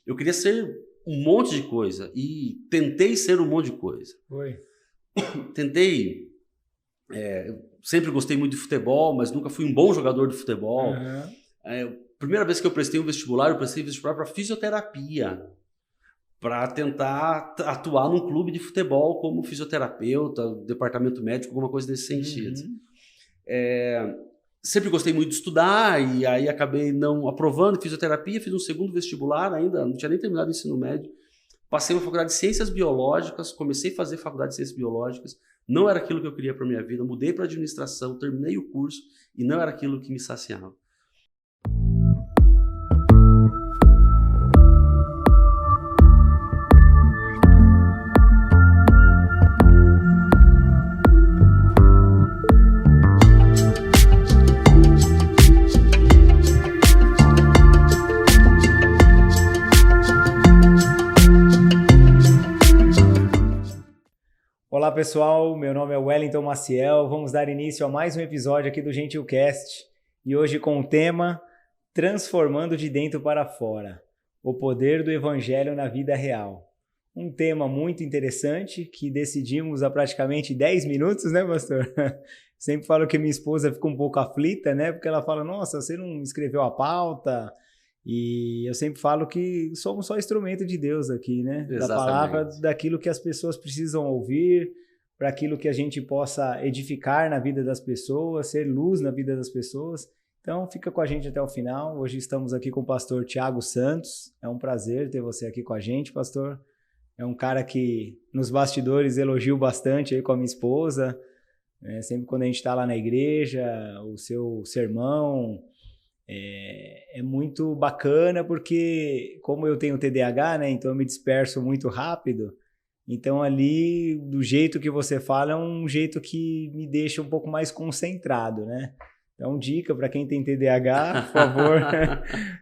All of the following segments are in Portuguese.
eu queria ser um monte de coisa e tentei ser um monte de coisa. Foi. Tentei, eu sempre gostei muito de futebol, mas nunca fui um bom jogador de futebol. Primeira vez que eu prestei vestibular para fisioterapia, para tentar atuar num clube de futebol como fisioterapeuta, departamento médico, alguma coisa desse sentido. Sempre gostei muito de estudar e aí acabei não aprovando fisioterapia, fiz um segundo vestibular ainda, não tinha nem terminado o ensino médio. Passei na faculdade de Ciências Biológicas, comecei a fazer faculdade de Ciências Biológicas, não era aquilo que eu queria para minha vida, mudei para administração, terminei o curso e não era aquilo que me saciava. Olá pessoal, meu nome é Wellington Maciel, vamos dar início a mais um episódio aqui do GentilCast e hoje com o tema Transformando de Dentro para Fora, o poder do Evangelho na vida real. Um tema muito interessante que decidimos há praticamente 10 minutos, né, pastor? Sempre falo que minha esposa fica um pouco aflita, né, porque ela fala, nossa, você não escreveu a pauta. E eu sempre falo que somos só instrumento de Deus aqui, né? Exatamente. Da palavra, daquilo que as pessoas precisam ouvir, para aquilo que a gente possa edificar na vida das pessoas, ser luz na vida das pessoas. Então, fica com a gente até o final. Hoje estamos aqui com o pastor Thiago Santos. É um prazer ter você aqui com a gente, pastor. É um cara que nos bastidores elogio bastante aí com a minha esposa. Sempre quando a gente está lá na igreja, o seu sermão... É muito bacana porque como eu tenho TDAH, né, então eu me disperso muito rápido, então ali do jeito que você fala é um jeito que me deixa um pouco mais concentrado, né? Então dica para quem tem TDAH, por favor,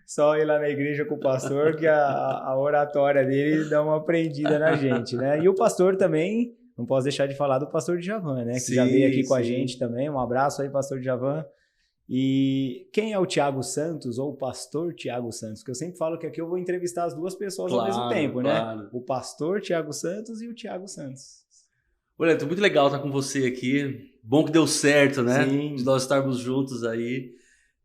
só ir lá na igreja com o pastor que a oratória dele dá uma aprendida na gente, né? E o pastor também, não posso deixar de falar do pastor Djavan, né, que já veio aqui com a gente também, um abraço aí pastor Djavan. E quem é o Thiago Santos ou o pastor Thiago Santos? Porque eu sempre falo que aqui eu vou entrevistar as duas pessoas ao mesmo tempo, né? O pastor Thiago Santos e o Thiago Santos. Olha, é muito legal estar com você aqui. Bom que deu certo, né? Sim. De nós estarmos juntos aí.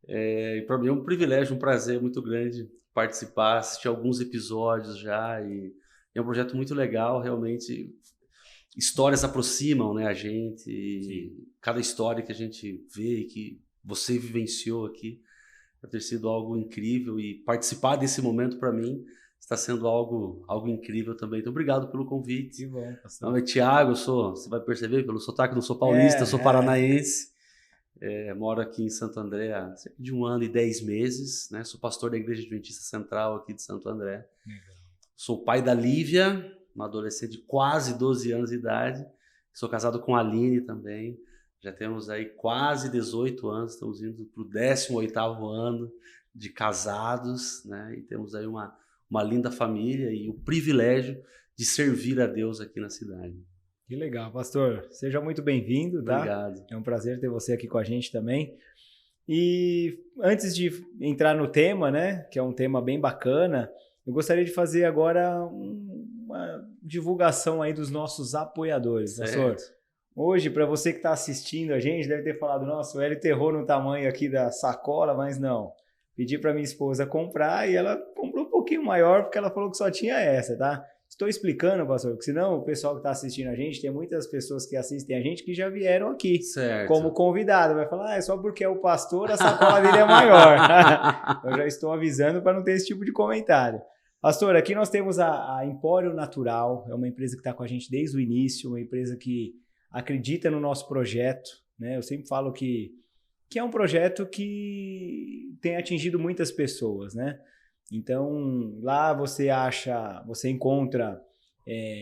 E para mim é um privilégio, um prazer muito grande participar, assistir alguns episódios já. E é um projeto muito legal, realmente. Histórias aproximam, né, a gente. E cada história que a gente vê, que você vivenciou aqui, vai ter sido algo incrível e participar desse momento para mim está sendo algo incrível também. Então, obrigado pelo convite. Que bom, pastor. Meu nome é Thiago, você vai perceber pelo sotaque, não sou paulista, sou paranaense. Moro aqui em Santo André há cerca de 1 ano e 10 meses, né? Sou pastor da Igreja Adventista Central aqui de Santo André. Legal. Sou pai da Lívia, uma adolescente de quase 12 anos de idade. Sou casado com a Aline também. Já temos aí quase 18 anos, estamos indo para o 18º ano de casados, né? E temos aí uma linda família e o privilégio de servir a Deus aqui na cidade. Que legal, pastor. Seja muito bem-vindo, tá? Obrigado. É um prazer ter você aqui com a gente também. E antes de entrar no tema, né, que é um tema bem bacana, eu gostaria de fazer agora uma divulgação aí dos nossos apoiadores, pastor. Hoje, para você que está assistindo a gente, deve ter falado, nossa, o Hélio errou no tamanho aqui da sacola, mas não. Pedi para minha esposa comprar e ela comprou um pouquinho maior porque ela falou que só tinha essa, tá? Estou explicando, pastor, porque senão o pessoal que está assistindo a gente, tem muitas pessoas que assistem a gente que já vieram aqui como convidado. Vai falar, é só porque é o pastor, a sacola dele é maior. Eu já estou avisando para não ter esse tipo de comentário. Pastor, aqui nós temos a Empório Natural, é uma empresa que está com a gente desde o início, uma empresa que acredita no nosso projeto, né? Eu sempre falo que é um projeto que tem atingido muitas pessoas, né? Então, lá você encontra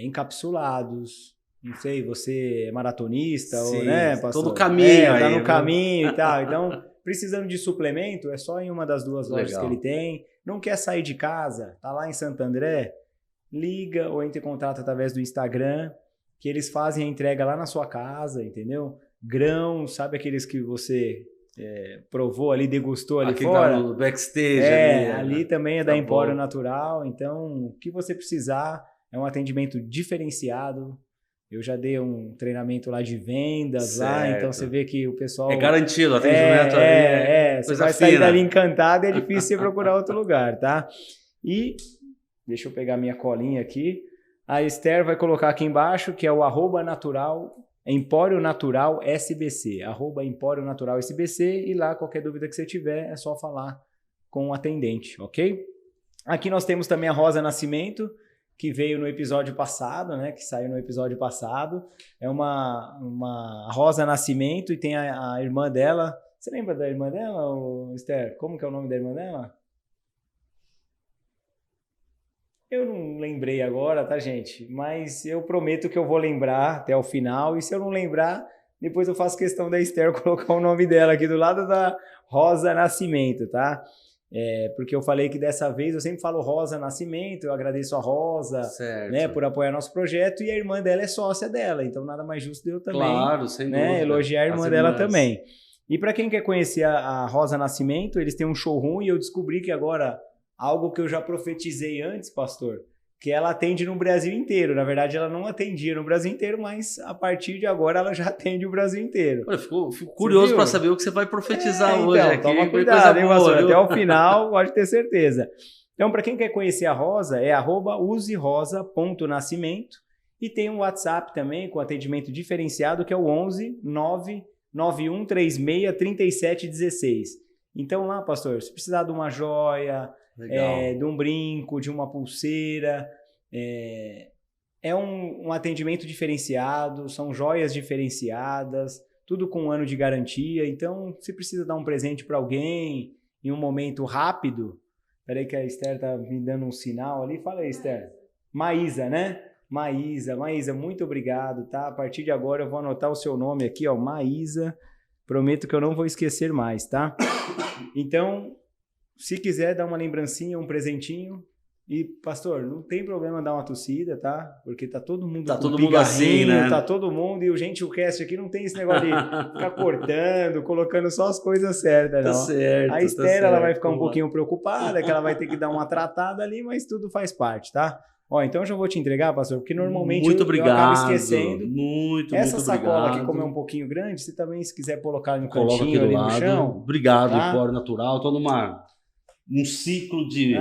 encapsulados, não sei, você é maratonista, sim, ou, né, pastor? Todo caminho aí. Tá no caminho e tal. Então, precisando de suplemento, é só em uma das duas lojas que ele tem. Não quer sair de casa, tá lá em Santo André, liga ou entre em contato através do Instagram, que eles fazem a entrega lá na sua casa, entendeu? Grãos, sabe aqueles que você provou ali, degustou ali aqui fora. Tá no backstage. Ali também é da Empório Natural. Então, o que você precisar, é um atendimento diferenciado. Eu já dei um treinamento lá de vendas lá, então você vê que o pessoal... É garantido, o atendimento ali você vai sair dali encantado e é difícil você procurar outro lugar, tá? E, deixa eu pegar minha colinha aqui. A Esther vai colocar aqui embaixo, que é o @natural, Empório Natural SBC, @Empório Natural SBC, e lá qualquer dúvida que você tiver é só falar com o atendente, ok? Aqui nós temos também a Rosa Nascimento, que veio no episódio passado, né? Que saiu no episódio passado. É uma Rosa Nascimento e tem a irmã dela. Você lembra da irmã dela, Esther? Como que é o nome da irmã dela? Eu não lembrei agora, tá, gente? Mas eu prometo que eu vou lembrar até o final. E se eu não lembrar, depois eu faço questão da Esther colocar o nome dela aqui do lado da Rosa Nascimento, tá? Porque eu falei que dessa vez eu sempre falo Rosa Nascimento, eu agradeço a Rosa, né, por apoiar nosso projeto, e a irmã dela é sócia dela, então nada mais justo de eu também, claro, sem dúvida, elogiar a irmã dela também. E para quem quer conhecer a Rosa Nascimento, eles têm um showroom e eu descobri que agora, algo que eu já profetizei antes, pastor, que ela atende no Brasil inteiro. Na verdade, ela não atendia no Brasil inteiro, mas a partir de agora ela já atende o Brasil inteiro. Olha, fico curioso para saber o que você vai profetizar hoje aqui. Toma cuidado, hein, pastor? Até o final, pode ter certeza. Então, para quem quer conhecer a Rosa, é @userosa.nascimento, e tem um WhatsApp também com atendimento diferenciado, que é o 11 99136 3716. Então lá, pastor, se precisar de uma joia, de um brinco, de uma pulseira, é um atendimento diferenciado, são joias diferenciadas, tudo com 1 ano de garantia. Então, se precisa dar um presente para alguém em um momento rápido, peraí que a Esther tá me dando um sinal ali, fala aí, Esther. Maísa, né? Maísa, muito obrigado, tá? A partir de agora eu vou anotar o seu nome aqui, ó, Maísa, prometo que eu não vou esquecer mais, tá? Então, se quiser dar uma lembrancinha, um presentinho, e pastor, não tem problema dar uma tossida, tá? Porque tá todo mundo com todo mundo assim, né? Tá todo mundo, e o Gentilcast aqui não tem esse negócio de ficar cortando, colocando só as coisas certas, não. Tá certo, a Esther, ela vai ficar um pouquinho preocupada, que ela vai ter que dar uma tratada ali, mas tudo faz parte, tá? Ó, então eu já vou te entregar, pastor, porque normalmente eu acabo esquecendo. Essa sacola aqui, como é um pouquinho grande, você também, se quiser colocar no cantinho ali no chão. Obrigado, tá? Empório Natural. Tô num ciclo de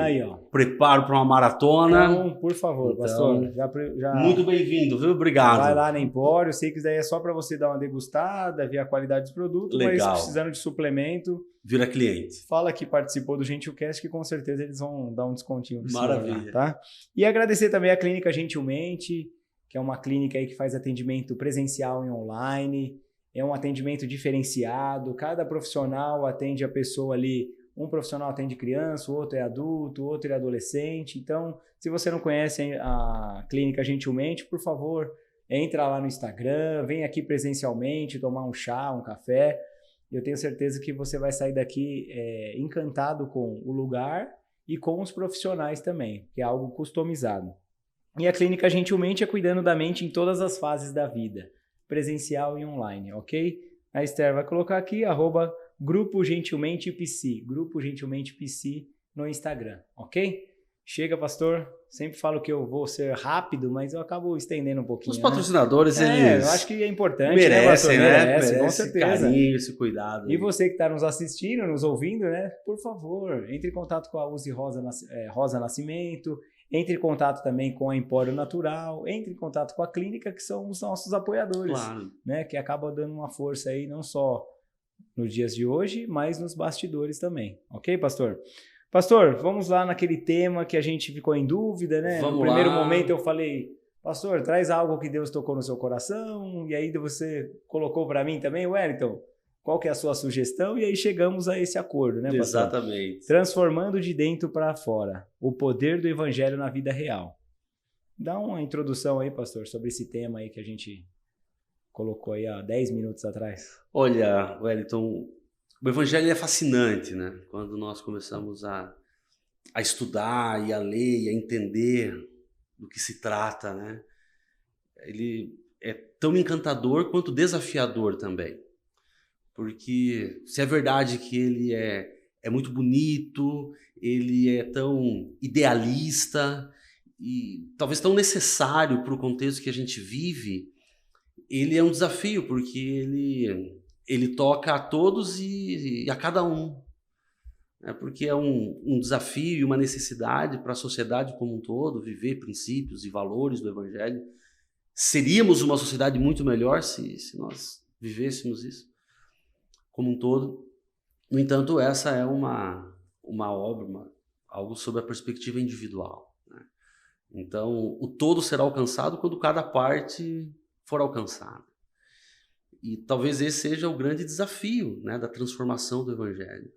preparo para uma maratona. Então, por favor, pastor. Já muito bem-vindo, viu? Obrigado. Vai lá na Empório. Sei que daí é só para você dar uma degustada, ver a qualidade dos produtos, mas precisando de suplemento, vira cliente. Fala que participou do Gentilcast, que com certeza eles vão dar um descontinho. Maravilha. Tá? E agradecer também a Clínica Gentilmente, que é uma clínica aí que faz atendimento presencial e online. É um atendimento diferenciado. Cada profissional atende a pessoa ali. Um profissional atende criança, o outro é adulto, o outro é adolescente. Então, se você não conhece a Clínica Gentilmente, por favor, entra lá no Instagram, vem aqui presencialmente tomar um chá, um café. Eu tenho certeza que você vai sair daqui encantado com o lugar e com os profissionais também, que é algo customizado. E a Clínica Gentilmente é cuidando da mente em todas as fases da vida, presencial e online, ok? A Esther vai colocar aqui, @Grupo Gentilmente PC, Grupo Gentilmente PC no Instagram, ok? Chega, pastor. Sempre falo que eu vou ser rápido, mas eu acabo estendendo um pouquinho. Os patrocinadores, eles... eu acho que é importante, merecem, né? Merece, com certeza. Esse carinho, esse cuidado. E você que está nos assistindo, nos ouvindo, né? Por favor, entre em contato com a Use Rosa Nascimento, entre em contato também com a Empório Natural, entre em contato com a clínica, que são os nossos apoiadores, né? Que acabam dando uma força aí, não só nos dias de hoje, mas nos bastidores também. Ok, pastor? Pastor, vamos lá naquele tema que a gente ficou em dúvida, né? No primeiro momento eu falei, pastor, traz algo que Deus tocou no seu coração, e aí você colocou para mim também, Wellington, qual que é a sua sugestão? E aí chegamos a esse acordo, né, pastor? Exatamente. Transformando de dentro para fora, o poder do evangelho na vida real. Dá uma introdução aí, pastor, sobre esse tema aí que a gente colocou aí há 10 minutos atrás. Olha, Wellington, o evangelho é fascinante, né? Quando nós começamos a estudar e a ler e a entender do que se trata, né? Ele é tão encantador quanto desafiador também. Porque se é verdade que ele é muito bonito, ele é tão idealista e talvez tão necessário para o contexto que a gente vive, ele é um desafio, porque ele toca a todos e a cada um. Porque é um desafio e uma necessidade para a sociedade como um todo, viver princípios e valores do Evangelho. Seríamos uma sociedade muito melhor se nós vivêssemos isso como um todo. No entanto, essa é uma obra, algo sob a perspectiva individual, né? Então, o todo será alcançado quando cada parte for alcançada. E talvez esse seja o grande desafio, né, da transformação do Evangelho.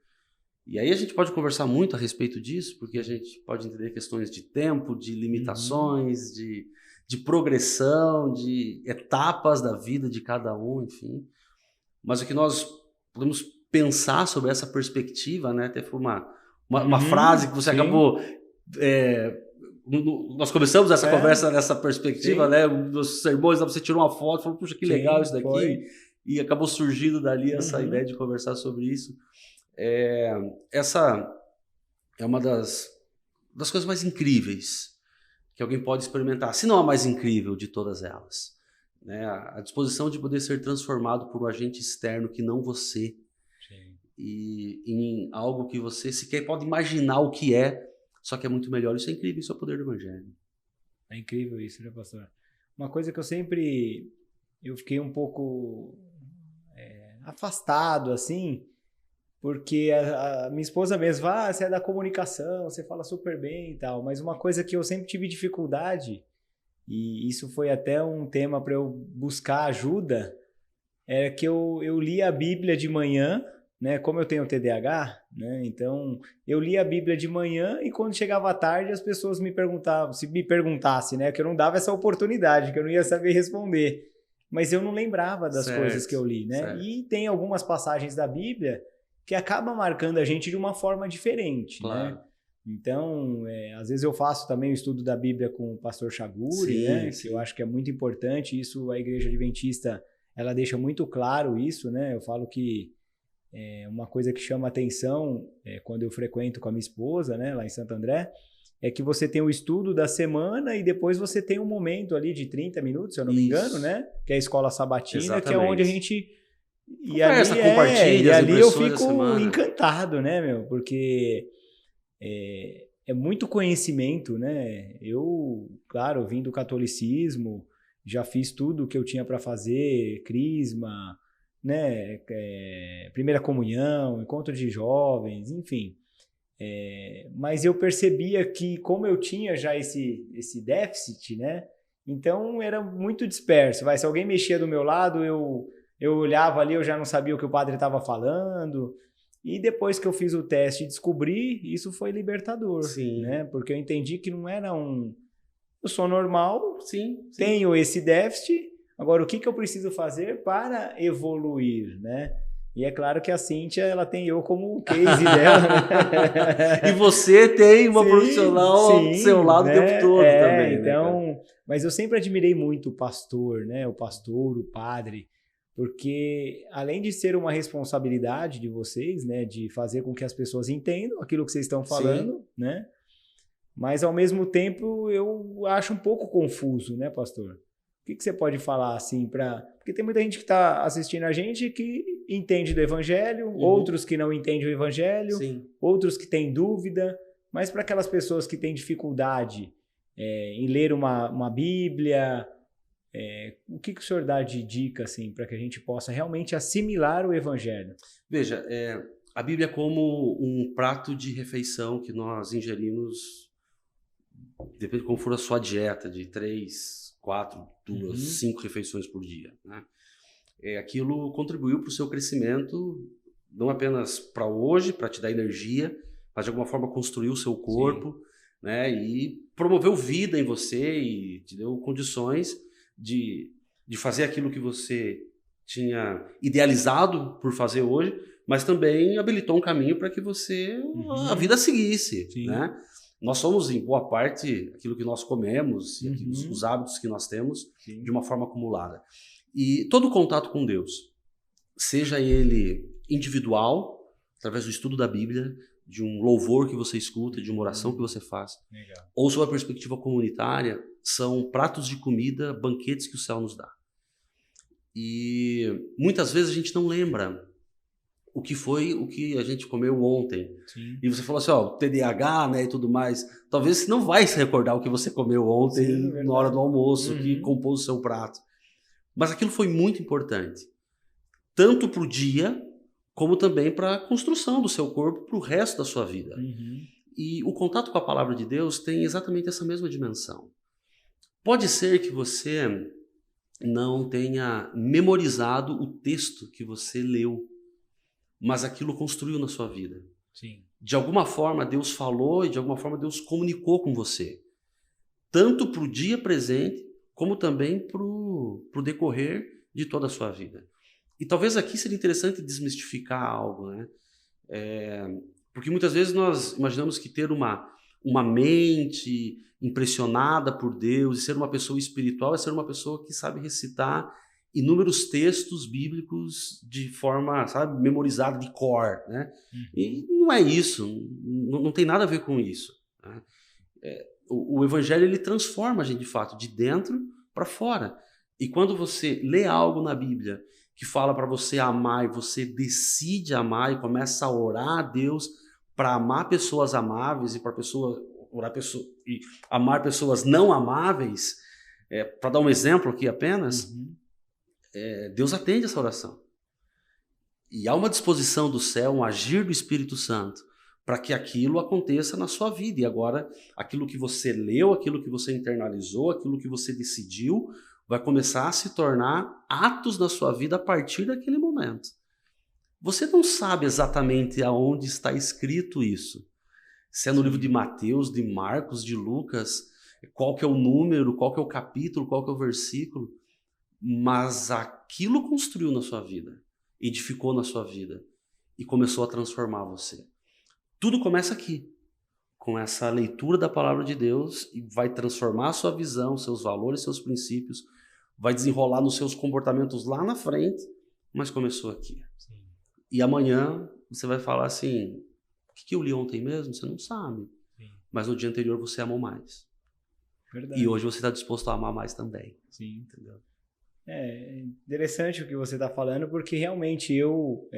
E aí a gente pode conversar muito a respeito disso, porque a gente pode entender questões de tempo, de limitações, de progressão, de etapas da vida de cada um, enfim. Mas o que nós podemos pensar sobre essa perspectiva, né? Até foi uma frase que você acabou... nós começamos essa conversa nessa perspectiva, né? Nos sermões, você tirou uma foto, falou, puxa, que legal isso daqui. E acabou surgindo dali essa ideia de conversar sobre isso. Essa é uma das coisas mais incríveis que alguém pode experimentar, se não a mais incrível de todas elas, né? A disposição de poder ser transformado por um agente externo que não você. Sim. E em algo que você sequer pode imaginar o que é, só que é muito melhor. Isso é incrível, isso é o poder do Evangelho. É incrível isso, né, pastor? Uma coisa que eu fiquei um pouco afastado, assim, porque a minha esposa mesmo, você é da comunicação, você fala super bem e tal, mas uma coisa que eu sempre tive dificuldade, e isso foi até um tema para eu buscar ajuda, é que eu lia a Bíblia de manhã, né? Como eu tenho TDAH, né? Então eu lia a Bíblia de manhã e quando chegava à tarde as pessoas me perguntavam, se me perguntassem, né? Que eu não dava essa oportunidade, que eu não ia saber responder, mas eu não lembrava das coisas que eu li, né? Certo. E tem algumas passagens da Bíblia que acaba marcando a gente de uma forma diferente, claro, né? Então, às vezes eu faço também o estudo da Bíblia com o pastor Chaguri, né? Que eu acho que é muito importante. Isso a Igreja Adventista, ela deixa muito claro isso, né? Eu falo que uma coisa que chama atenção quando eu frequento com a minha esposa, né? Lá em Santo André, é que você tem o estudo da semana e depois você tem um momento ali de 30 minutos, se eu não me engano, né? Que é a escola sabatina. Exatamente. Que é onde a gente... Conversa, compartilha, e ali eu fico encantado, né, meu? Porque é muito conhecimento, né? Eu, claro, vim do catolicismo, já fiz tudo o que eu tinha para fazer, crisma, né? Primeira comunhão, encontro de jovens, enfim. Mas eu percebia que como eu tinha já esse déficit, né? Então era muito disperso. Se alguém mexia do meu lado, eu olhava ali, eu já não sabia o que o padre estava falando. E depois que eu fiz o teste e descobri, isso foi libertador. Sim. Né? Porque eu entendi que não era eu sou normal, sim. Tenho esse déficit, agora o que eu preciso fazer para evoluir, né? E é claro que a Cíntia, ela tem eu como case dela. Né? E você tem uma profissional do seu lado, né? O tempo todo também. Então, né, mas eu sempre admirei muito o pastor, né? O pastor, o padre, porque além de ser uma responsabilidade de vocês, né? De fazer com que as pessoas entendam aquilo que vocês estão falando, né? Mas ao mesmo tempo eu acho um pouco confuso, né, pastor? O que você pode falar assim porque tem muita gente que está assistindo a gente que entende do Evangelho, outros que não entendem o Evangelho, outros que têm dúvida, mas para aquelas pessoas que têm dificuldade em ler uma Bíblia, o que o senhor dá de dica assim, para que a gente possa realmente assimilar o Evangelho? Veja, a Bíblia é como um prato de refeição que nós ingerimos, depende de como for a sua dieta, de 3, 4, 2, 5 refeições por dia, né? Aquilo contribuiu para o seu crescimento, não apenas para hoje, para te dar energia, mas de alguma forma construiu o seu corpo, né? E promoveu vida em você e te deu condições de fazer aquilo que você tinha idealizado por fazer hoje, mas também habilitou um caminho para que você, a vida seguisse, né? Nós somos, em boa parte, aquilo que nós comemos e os hábitos que nós temos de uma forma acumulada. E todo contato com Deus, seja ele individual, através do estudo da Bíblia, de um louvor que você escuta, de uma oração que você faz, Legal. ou sob a perspectiva comunitária, são pratos de comida, banquetes que o céu nos dá. E muitas vezes a gente não lembra o que a gente comeu ontem. Sim. E você falou assim, ó, TDAH, né, e tudo mais. Talvez você não vai se recordar o que você comeu ontem, Sim, na hora do almoço, que Uhum. compôs o seu prato. Mas aquilo foi muito importante. Tanto para o dia, como também para a construção do seu corpo, para o resto da sua vida. Uhum. E o contato com a palavra de Deus tem exatamente essa mesma dimensão. Pode ser que você não tenha memorizado o texto que você leu, mas aquilo construiu na sua vida. Sim. De alguma forma Deus falou e de alguma forma Deus comunicou com você. Tanto para o dia presente, como também para o decorrer de toda a sua vida. E talvez aqui seria interessante desmistificar algo, né? Porque muitas vezes nós imaginamos que ter uma mente impressionada por Deus e ser uma pessoa espiritual é ser uma pessoa que sabe recitar inúmeros textos bíblicos de forma, sabe, memorizada, de cor, né? E não é isso, não tem nada a ver com isso, né? O evangelho, ele transforma a gente, de fato, de dentro para fora. E quando você lê algo na Bíblia que fala para você amar e você decide amar e começa a orar a Deus para amar pessoas amáveis e e amar pessoas não amáveis, para dar um exemplo aqui apenas, Deus atende essa oração. E há uma disposição do céu, um agir do Espírito Santo, para que aquilo aconteça na sua vida. E agora, aquilo que você leu, aquilo que você internalizou, aquilo que você decidiu, vai começar a se tornar atos na sua vida a partir daquele momento. Você não sabe exatamente aonde está escrito isso. Se é no livro de Mateus, de Marcos, de Lucas, qual que é o número, qual que é o capítulo, qual que é o versículo, mas aquilo construiu na sua vida, edificou na sua vida e começou a transformar você. Tudo começa aqui, com essa leitura da palavra de Deus, e vai transformar a sua visão, seus valores, seus princípios, vai desenrolar nos seus comportamentos lá na frente, mas começou aqui. Sim. E amanhã você vai falar assim, o que eu li ontem mesmo? Você não sabe. Sim. Mas no dia anterior você amou mais. Verdade. E hoje você está disposto a amar mais também. Sim. Entendeu? É interessante o que você está falando, porque realmente eu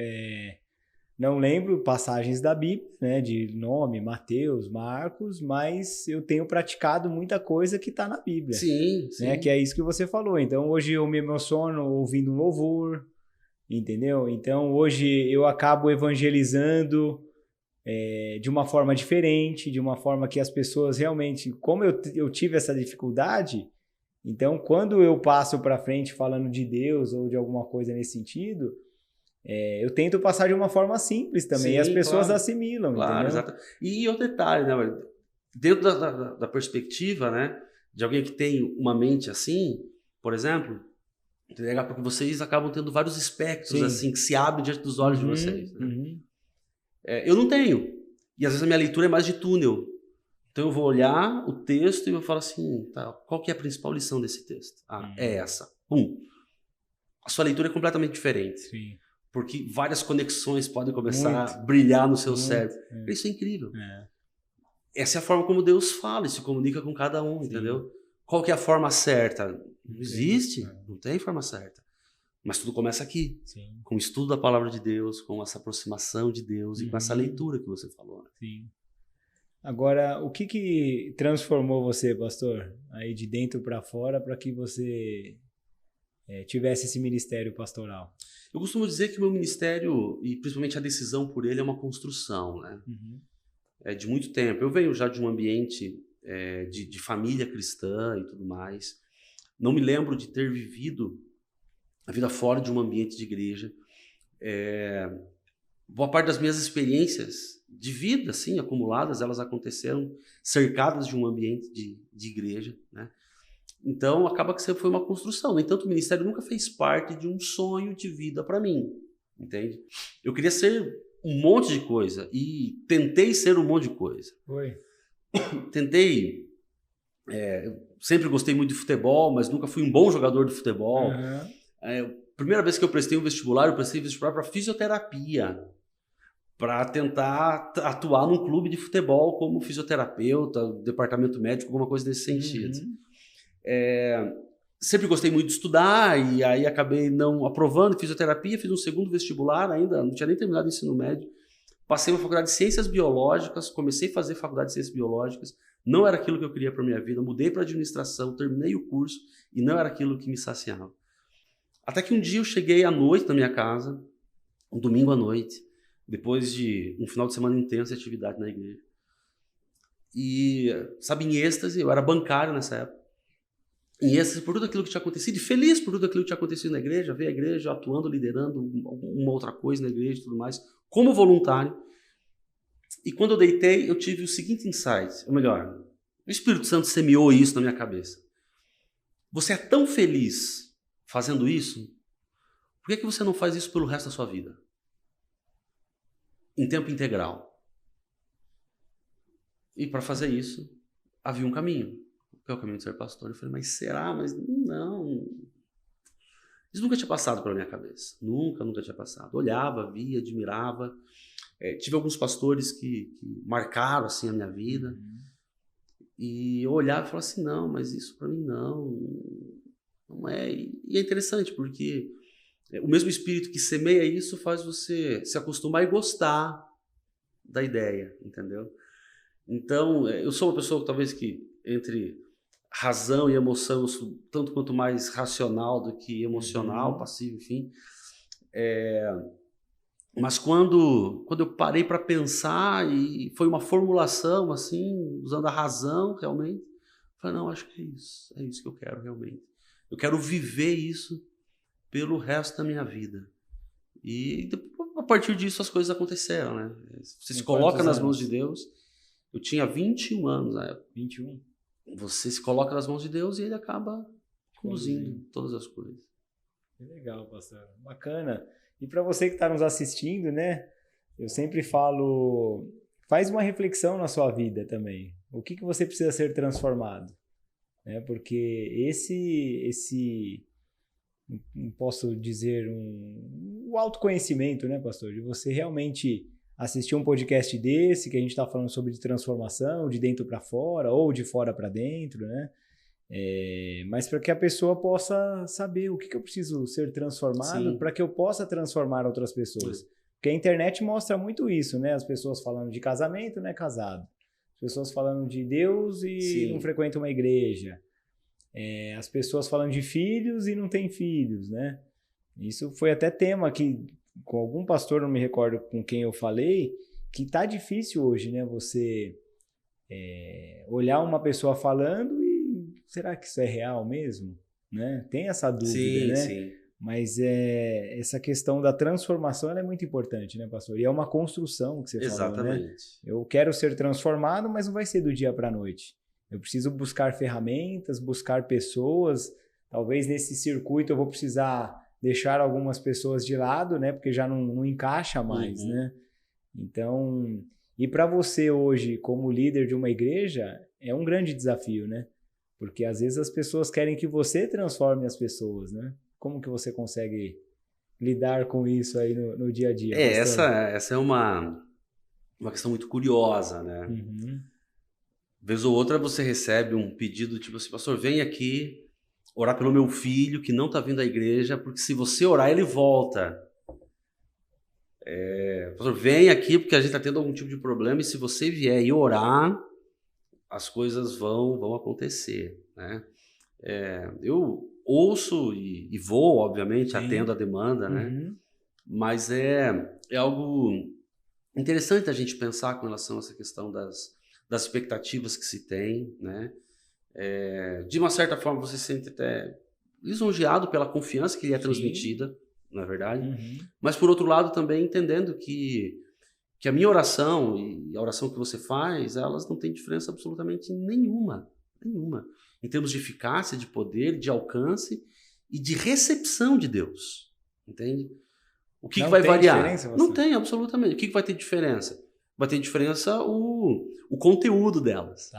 não lembro passagens da Bíblia, né, de nome, Mateus, Marcos, mas eu tenho praticado muita coisa que está na Bíblia. Sim, sim. Né, que é isso que você falou. Então, hoje eu me emociono ouvindo um louvor, entendeu? Então, hoje eu acabo evangelizando de uma forma diferente, de uma forma que as pessoas realmente... Como eu tive essa dificuldade, então, quando eu passo para frente falando de Deus ou de alguma coisa nesse sentido... eu tento passar de uma forma simples também, sim, e as pessoas claro, assimilam, claro, entendeu? Exato. E outro detalhe, né, dentro da perspectiva, né, de alguém que tem uma mente assim, por exemplo, porque vocês acabam tendo vários espectros, sim, assim, que se abrem diante dos olhos de vocês. Né? Eu não tenho, e às vezes a minha leitura é mais de túnel. Então eu vou olhar o texto e eu falo assim, tá, qual que é a principal lição desse texto? É essa. Pum. A sua leitura é completamente diferente. Sim. Porque várias conexões podem começar a brilhar no seu cérebro. Isso é incrível. Essa é a forma como Deus fala e se comunica com cada um, sim, entendeu? Qual que é a forma certa? Não existe, não tem forma certa. Mas tudo começa aqui, sim, com o estudo da palavra de Deus, com essa aproximação de Deus e com essa leitura que você falou. Né? Sim. Agora, o que transformou você, pastor, aí de dentro para fora, para que você tivesse esse ministério pastoral? Eu costumo dizer que o meu ministério, e principalmente a decisão por ele, é uma construção, né? É de muito tempo. Eu venho já de um ambiente de família cristã e tudo mais. Não me lembro de ter vivido a vida fora de um ambiente de igreja. Boa parte das minhas experiências de vida, assim, acumuladas, elas aconteceram cercadas de um ambiente de igreja, né? Então, acaba que sempre foi uma construção. No entanto, o ministério nunca fez parte de um sonho de vida para mim, entende? Eu queria ser um monte de coisa e tentei ser um monte de coisa. Oi. Tentei... eu sempre gostei muito de futebol, mas nunca fui um bom jogador de futebol. Eu primeira vez que eu prestei vestibular para fisioterapia, para tentar atuar num clube de futebol como fisioterapeuta, departamento médico, alguma coisa nesse sentido. Sempre gostei muito de estudar e aí acabei não aprovando fisioterapia, fiz um segundo vestibular ainda, não tinha nem terminado o ensino médio. Passei na faculdade de Ciências Biológicas, comecei a fazer faculdade de Ciências Biológicas, não era aquilo que eu queria para minha vida, mudei para administração, terminei o curso e não era aquilo que me saciava. Até que um dia eu cheguei à noite na minha casa, um domingo à noite, depois de um final de semana intenso de atividade na igreja. E, sabe, em êxtase, eu era bancário nessa época, em êxtase por tudo aquilo que tinha acontecido, e feliz por tudo aquilo que tinha acontecido na igreja, ver a igreja atuando, liderando uma outra coisa na igreja e tudo mais, como voluntário. E quando eu deitei, eu tive o seguinte insight, ou melhor, o Espírito Santo semeou isso na minha cabeça. Você é tão feliz fazendo isso, por que você não faz isso pelo resto da sua vida? Em tempo integral. E para fazer isso, havia um caminho, que é o caminho de ser pastor. Eu falei, mas será? Mas não. Isso nunca tinha passado pela minha cabeça. Nunca tinha passado. Olhava, via, admirava. Tive alguns pastores que marcaram assim a minha vida. E eu olhava e falava assim, não, mas isso para mim não é. E é interessante, porque o mesmo espírito que semeia isso faz você se acostumar e gostar da ideia, entendeu? Então, eu sou uma pessoa talvez que entre razão e emoção, eu sou tanto quanto mais racional do que emocional, passivo, enfim. Mas quando eu parei para pensar e foi uma formulação assim, usando a razão realmente, eu falei, não, acho que é isso que eu quero realmente. Eu quero viver isso pelo resto da minha vida. E a partir disso as coisas aconteceram, né? Você se coloca nas mãos de Deus. Eu tinha 21 anos na época. 21? Você se coloca nas mãos de Deus e ele acaba conduzindo todas as coisas. Que legal, pastor. Bacana. E para você que está nos assistindo, né? Eu sempre falo, faz uma reflexão na sua vida também. O que você precisa ser transformado? Porque esse posso dizer, o autoconhecimento, né, pastor? De você realmente assistir um podcast desse, que a gente está falando sobre transformação, de dentro para fora, ou de fora para dentro, né? Mas para que a pessoa possa saber o que eu preciso ser transformado para que eu possa transformar outras pessoas. Porque a internet mostra muito isso, né? As pessoas falando de casamento, né? Casado. As pessoas falando de Deus e não frequentam uma igreja. As pessoas falando de filhos e não têm filhos, né? Isso foi até tema aqui com algum pastor, não me recordo com quem eu falei, que tá difícil hoje, né? Você olhar uma pessoa falando e será que isso é real mesmo? Né? Tem essa dúvida, né? Sim. Mas essa questão da transformação ela é muito importante, né, pastor? E é uma construção que você falou, né? Eu quero ser transformado, mas não vai ser do dia para a noite. Eu preciso buscar ferramentas, buscar pessoas. Talvez nesse circuito eu vou precisar deixar algumas pessoas de lado, né? Porque já não encaixa mais, né? Então, e para você hoje, como líder de uma igreja, é um grande desafio, né? Porque às vezes as pessoas querem que você transforme as pessoas, né? Como que você consegue lidar com isso aí no dia a dia? Essa é uma questão muito curiosa, né? Vez ou outra você recebe um pedido tipo assim, pastor, vem aqui orar pelo meu filho que não está vindo à igreja, porque se você orar, ele volta. Pastor, vem aqui porque a gente está tendo algum tipo de problema e se você vier e orar, as coisas vão acontecer, né? Eu ouço e vou, obviamente, atendo a demanda, né? Mas é algo interessante a gente pensar com relação a essa questão das expectativas que se tem, né? De uma certa forma você se sente até lisonjeado pela confiança que lhe é transmitida, na verdade, mas por outro lado também entendendo que a minha oração e a oração que você faz, elas não têm diferença absolutamente nenhuma, em termos de eficácia, de poder, de alcance e de recepção de Deus, entende? O que vai variar? Não tem, absolutamente. O que vai ter diferença? Vai ter diferença o conteúdo delas.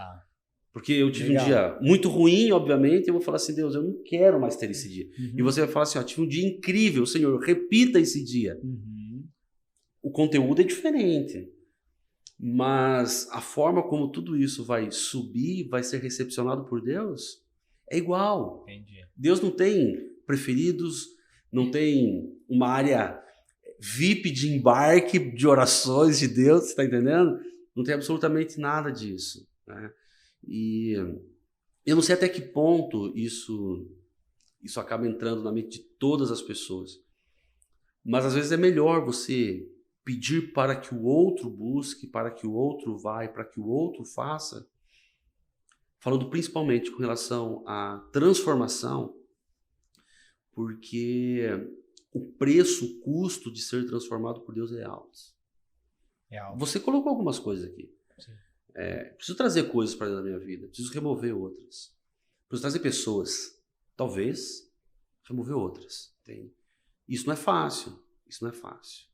Porque eu tive Legal. um dia muito ruim, obviamente, eu vou falar assim, Deus, eu não quero mais ter esse dia. Uhum. E você vai falar assim, ó, tive um dia incrível, Senhor, repita esse dia. Uhum. O conteúdo é diferente, mas a forma como tudo isso vai subir, vai ser recepcionado por Deus, é igual. Entendi. Deus não tem preferidos, não tem uma área VIP de embarque de orações de Deus, você está entendendo? Não tem absolutamente nada disso, né? E eu não sei até que ponto isso acaba entrando na mente de todas as pessoas, mas às vezes é melhor você pedir para que o outro busque, para que o outro vá, para que o outro faça, falando principalmente com relação à transformação, porque o preço, o custo de ser transformado por Deus é alto. É alto. Você colocou algumas coisas aqui. Sim. Preciso trazer coisas para dentro da minha vida, preciso remover outras. Preciso trazer pessoas, talvez remover outras. Entende? Isso não é fácil, isso não é fácil.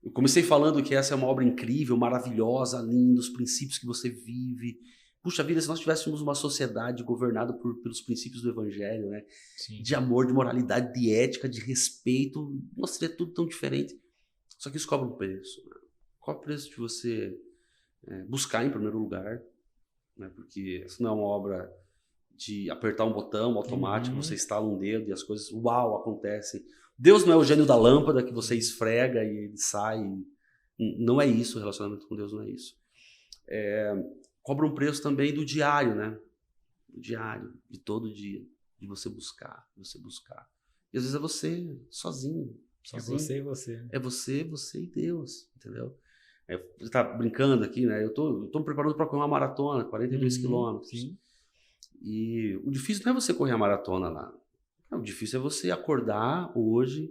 Eu comecei falando que essa é uma obra incrível, maravilhosa, linda, os princípios que você vive. Puxa vida, se nós tivéssemos uma sociedade governada pelos princípios do Evangelho, né? Sim. De amor, de moralidade, de ética, de respeito, nossa, seria tudo tão diferente. Só que isso cobra um preço. Né? Qual é o preço de você buscar em primeiro lugar? Né? Porque isso não é uma obra de apertar um botão automático, você estala um dedo e as coisas, uau, acontecem. Deus não é o gênio da lâmpada que você esfrega e ele sai. Não é isso, o relacionamento com Deus não é isso. Cobra um preço também do diário, né? Do diário, de todo dia, de você buscar, de você buscar. E às vezes é você sozinho. É você e você. É você e Deus, entendeu? Você tá brincando aqui, né? Eu tô me preparando para correr uma maratona, 42 quilômetros. Sim. E o difícil não é você correr a maratona lá. O difícil é você acordar hoje,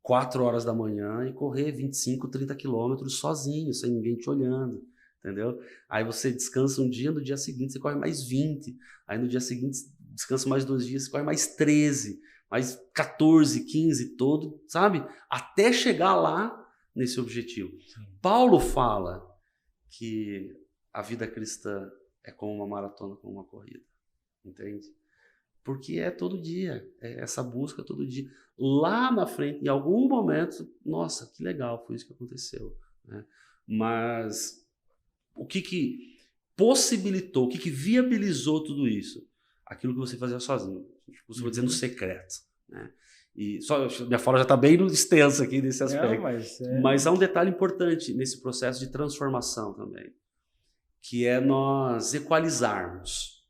4 horas da manhã, e correr 25, 30 quilômetros sozinho, sem ninguém te olhando, entendeu? Aí você descansa um dia, no dia seguinte você corre mais 20. Aí no dia seguinte descansa mais 2 dias, você corre mais 13, mais 14, 15, todo, sabe? Até chegar lá nesse objetivo. Sim. Paulo fala que a vida cristã é como uma maratona, como uma corrida. Entende? Porque é todo dia, é essa busca todo dia. Lá na frente, em algum momento, nossa, que legal, foi isso que aconteceu. Né? Mas o que possibilitou, o que viabilizou tudo isso? Aquilo que você fazia sozinho. Você vai dizer no secreto. Né? E só, minha fala já está bem extensa aqui nesse aspecto. Não, mas há um detalhe importante nesse processo de transformação também, que é nós equalizarmos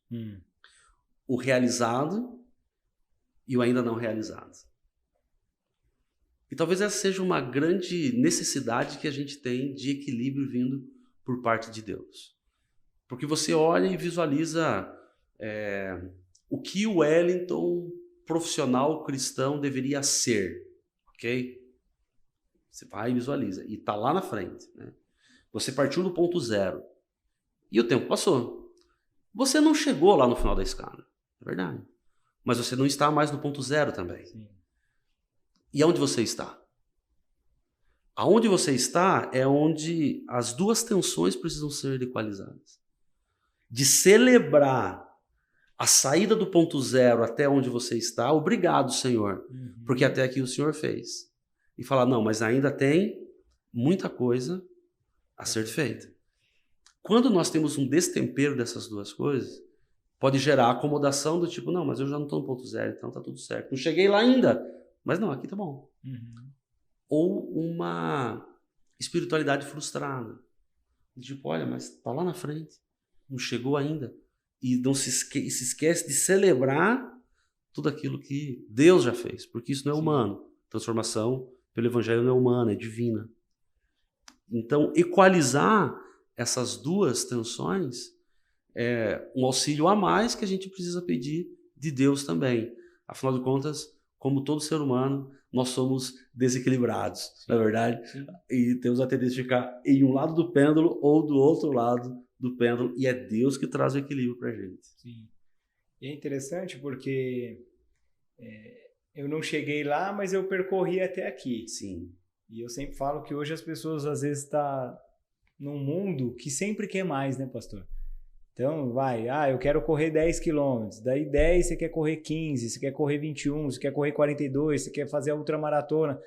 o realizado e o ainda não realizado. E talvez essa seja uma grande necessidade que a gente tem de equilíbrio vindo por parte de Deus. Porque você olha e visualiza o que o Wellington profissional cristão deveria ser, ok? Você vai e visualiza, e está lá na frente. Né? Você partiu do ponto zero, e o tempo passou. Você não chegou lá no final da escada. É verdade. Mas você não está mais no ponto zero também. Sim. E aonde você está? Aonde você está é onde as duas tensões precisam ser equalizadas. De celebrar a saída do ponto zero até onde você está, obrigado, Senhor, porque até aqui o Senhor fez. E falar, não, mas ainda tem muita coisa a ser feita. Quando nós temos um destempero dessas duas coisas, pode gerar acomodação do tipo, não, mas eu já não estou no ponto zero, então tá tudo certo. Não cheguei lá ainda, mas não, aqui tá bom. Ou uma espiritualidade frustrada. Tipo, olha, mas tá lá na frente, não chegou ainda. E não se esquece de celebrar tudo aquilo que Deus já fez, porque isso não é humano. Transformação pelo Evangelho não é humana, é divina. Então, equalizar essas duas tensões é um auxílio a mais que a gente precisa pedir de Deus também. Afinal de contas, como todo ser humano, nós somos desequilibrados, não é verdade? Sim. E temos a tendência de ficar em um lado do pêndulo ou do outro lado do pêndulo, e é Deus que traz o equilíbrio para a gente. Sim. E é interessante porque eu não cheguei lá, mas eu percorri até aqui. Sim. E eu sempre falo que hoje as pessoas às vezes estão num mundo que sempre quer mais, né, pastor? Então, eu quero correr 10 quilômetros, daí 10 você quer correr 15, você quer correr 21, você quer correr 42, você quer fazer a ultramaratona.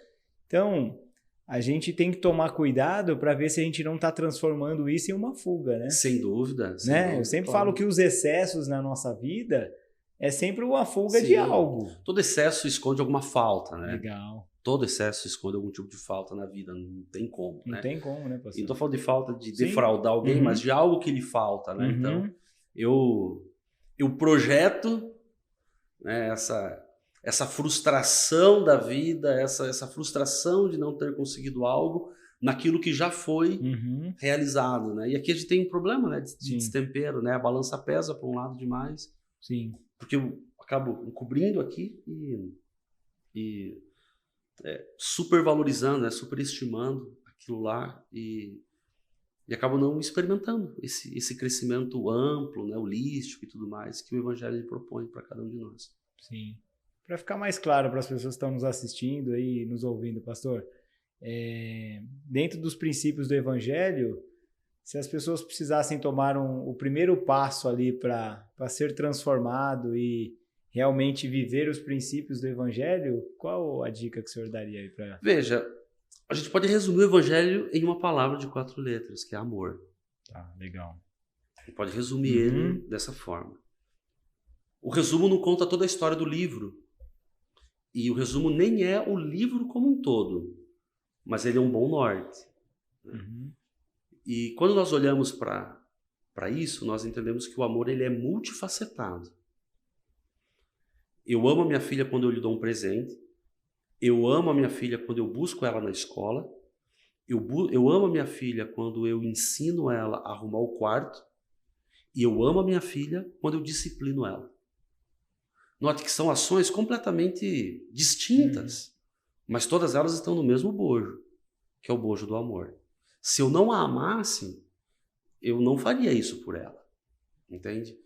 Então, a gente tem que tomar cuidado para ver se a gente não está transformando isso em uma fuga, né? Sem dúvida. Sem né? dúvida, Eu sempre claro. falo que os excessos na nossa vida é sempre uma fuga de algo. Todo excesso esconde alguma falta, né? Legal. Todo excesso esconde algum tipo de falta na vida, não tem como, né? Não tem como, né, pastor? E não tô falando de falta de Sim. defraudar alguém, Uhum. mas de algo que lhe falta, né? Uhum. Então, eu projeto, né, essa frustração da vida, essa frustração de não ter conseguido algo naquilo que já foi Uhum. realizado, né? E aqui a gente tem um problema, né, de Sim. destempero, né? A balança pesa para um lado demais, Sim. porque eu acabo encobrindo aqui e supervalorizando, né, superestimando aquilo lá e acabo não experimentando esse crescimento amplo, né, holístico e tudo mais que o Evangelho ele propõe para cada um de nós. Sim. Para ficar mais claro para as pessoas que estão nos assistindo aí, nos ouvindo, pastor, dentro dos princípios do Evangelho, se as pessoas precisassem tomar o primeiro passo ali para ser transformado e realmente viver os princípios do Evangelho, qual a dica que o senhor daria aí para... Veja, a gente pode resumir o Evangelho em uma palavra de 4 letras, que é amor. Tá, legal. A gente pode resumir ele dessa forma. O resumo não conta toda a história do livro. E o resumo nem é o livro como um todo, mas ele é um bom norte. Né? E quando nós olhamos para isso, nós entendemos que o amor ele é multifacetado. Eu amo a minha filha quando eu lhe dou um presente. Eu amo a minha filha quando eu busco ela na escola. Eu amo a minha filha quando eu ensino ela a arrumar o quarto. E eu amo a minha filha quando eu disciplino ela. Note que são ações completamente distintas, mas todas elas estão no mesmo bojo, que é o bojo do amor. Se eu não a amasse, eu não faria isso por ela. Entende?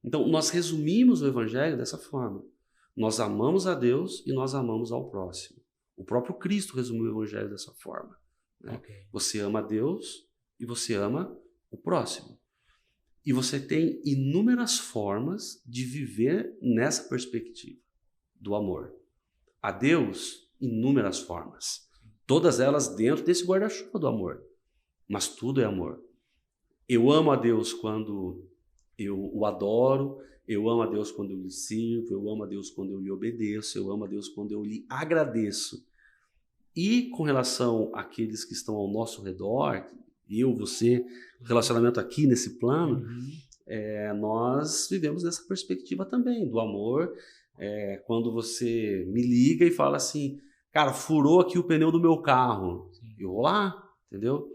Então, nós resumimos o Evangelho dessa forma. Nós amamos a Deus e nós amamos ao próximo. O próprio Cristo resumiu o Evangelho dessa forma. Né? Okay. Você ama a Deus e você ama o próximo. E você tem inúmeras formas de viver nessa perspectiva do amor. A Deus, inúmeras formas. Todas elas dentro desse guarda-chuva do amor. Mas tudo é amor. Eu amo a Deus quando eu o adoro, eu amo a Deus quando eu lhe sirvo, eu amo a Deus quando eu lhe obedeço, eu amo a Deus quando eu lhe agradeço. E com relação àqueles que estão ao nosso redor, eu, você, o relacionamento aqui nesse plano, nós vivemos nessa perspectiva também, do amor. Quando você me liga e fala assim, cara, furou aqui o pneu do meu carro. Sim. Eu vou lá, entendeu?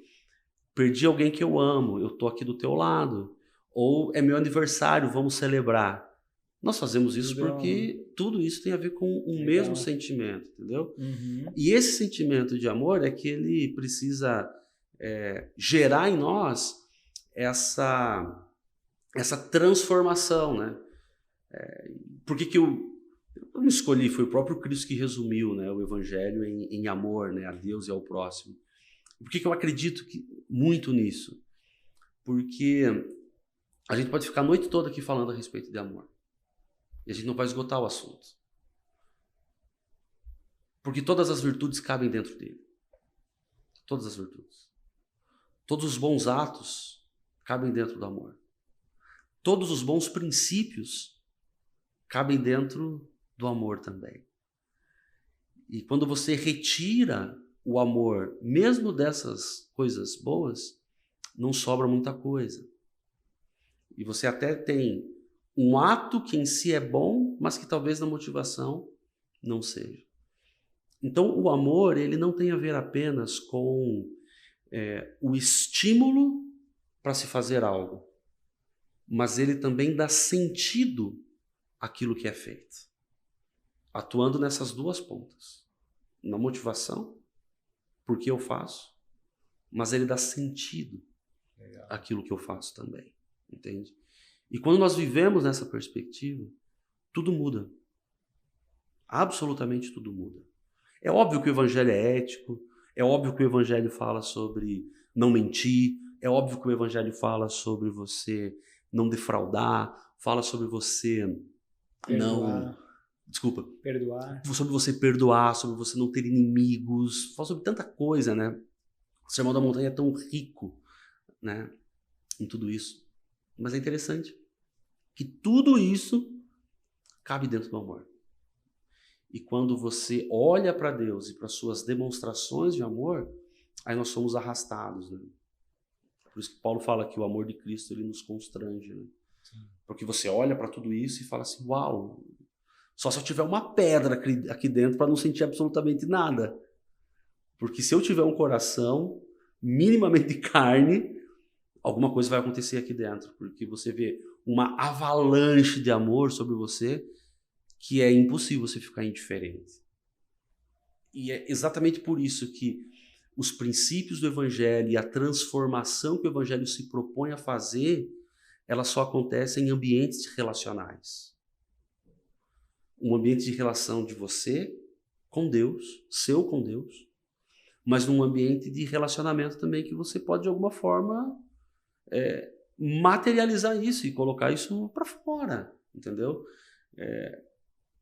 Perdi alguém que eu amo, eu tô aqui do teu lado. Ou é meu aniversário, vamos celebrar. Nós fazemos isso porque tudo isso tem a ver com o mesmo sentimento, entendeu? E esse sentimento de amor é que ele precisa gerar em nós essa transformação, né? Por que eu não escolhi? Foi o próprio Cristo que resumiu, né, o Evangelho em amor, né, a Deus e ao próximo. Por que eu acredito muito nisso? Porque a gente pode ficar a noite toda aqui falando a respeito de amor. E a gente não vai esgotar o assunto. Porque todas as virtudes cabem dentro dele. Todas as virtudes. Todos os bons atos cabem dentro do amor. Todos os bons princípios cabem dentro do amor também. E quando você retira o amor, mesmo dessas coisas boas, não sobra muita coisa. E você até tem um ato que em si é bom, mas que talvez na motivação não seja. Então o amor, ele não tem a ver apenas com o estímulo para se fazer algo, mas ele também dá sentido àquilo que é feito, atuando nessas duas pontas, na motivação, porque eu faço, mas ele dá sentido àquilo que eu faço também, entende? E quando nós vivemos nessa perspectiva, tudo muda, absolutamente tudo muda. É óbvio que o Evangelho é ético, é óbvio que o Evangelho fala sobre não mentir, É óbvio que o evangelho fala sobre você não defraudar, fala sobre você não... Desculpa. Perdoar. Sobre você perdoar, sobre você não ter inimigos, fala sobre tanta coisa, né? O Sermão da Montanha é tão rico, né, em tudo isso. Mas é interessante que tudo isso cabe dentro do amor. E quando você olha para Deus e para suas demonstrações de amor, aí nós somos arrastados, né? Por isso que Paulo fala que o amor de Cristo ele nos constrange, né? Porque você olha para tudo isso e fala assim, uau, só se eu tiver uma pedra aqui dentro para não sentir absolutamente nada. Porque se eu tiver um coração minimamente de carne, alguma coisa vai acontecer aqui dentro. Porque você vê uma avalanche de amor sobre você que é impossível você ficar indiferente. E é exatamente por isso que os princípios do Evangelho e a transformação que o Evangelho se propõe a fazer, elas só acontecem em ambientes relacionais. Um ambiente de relação de você com Deus, seu com Deus, mas num ambiente de relacionamento também que você pode de alguma forma materializar isso e colocar isso para fora, entendeu?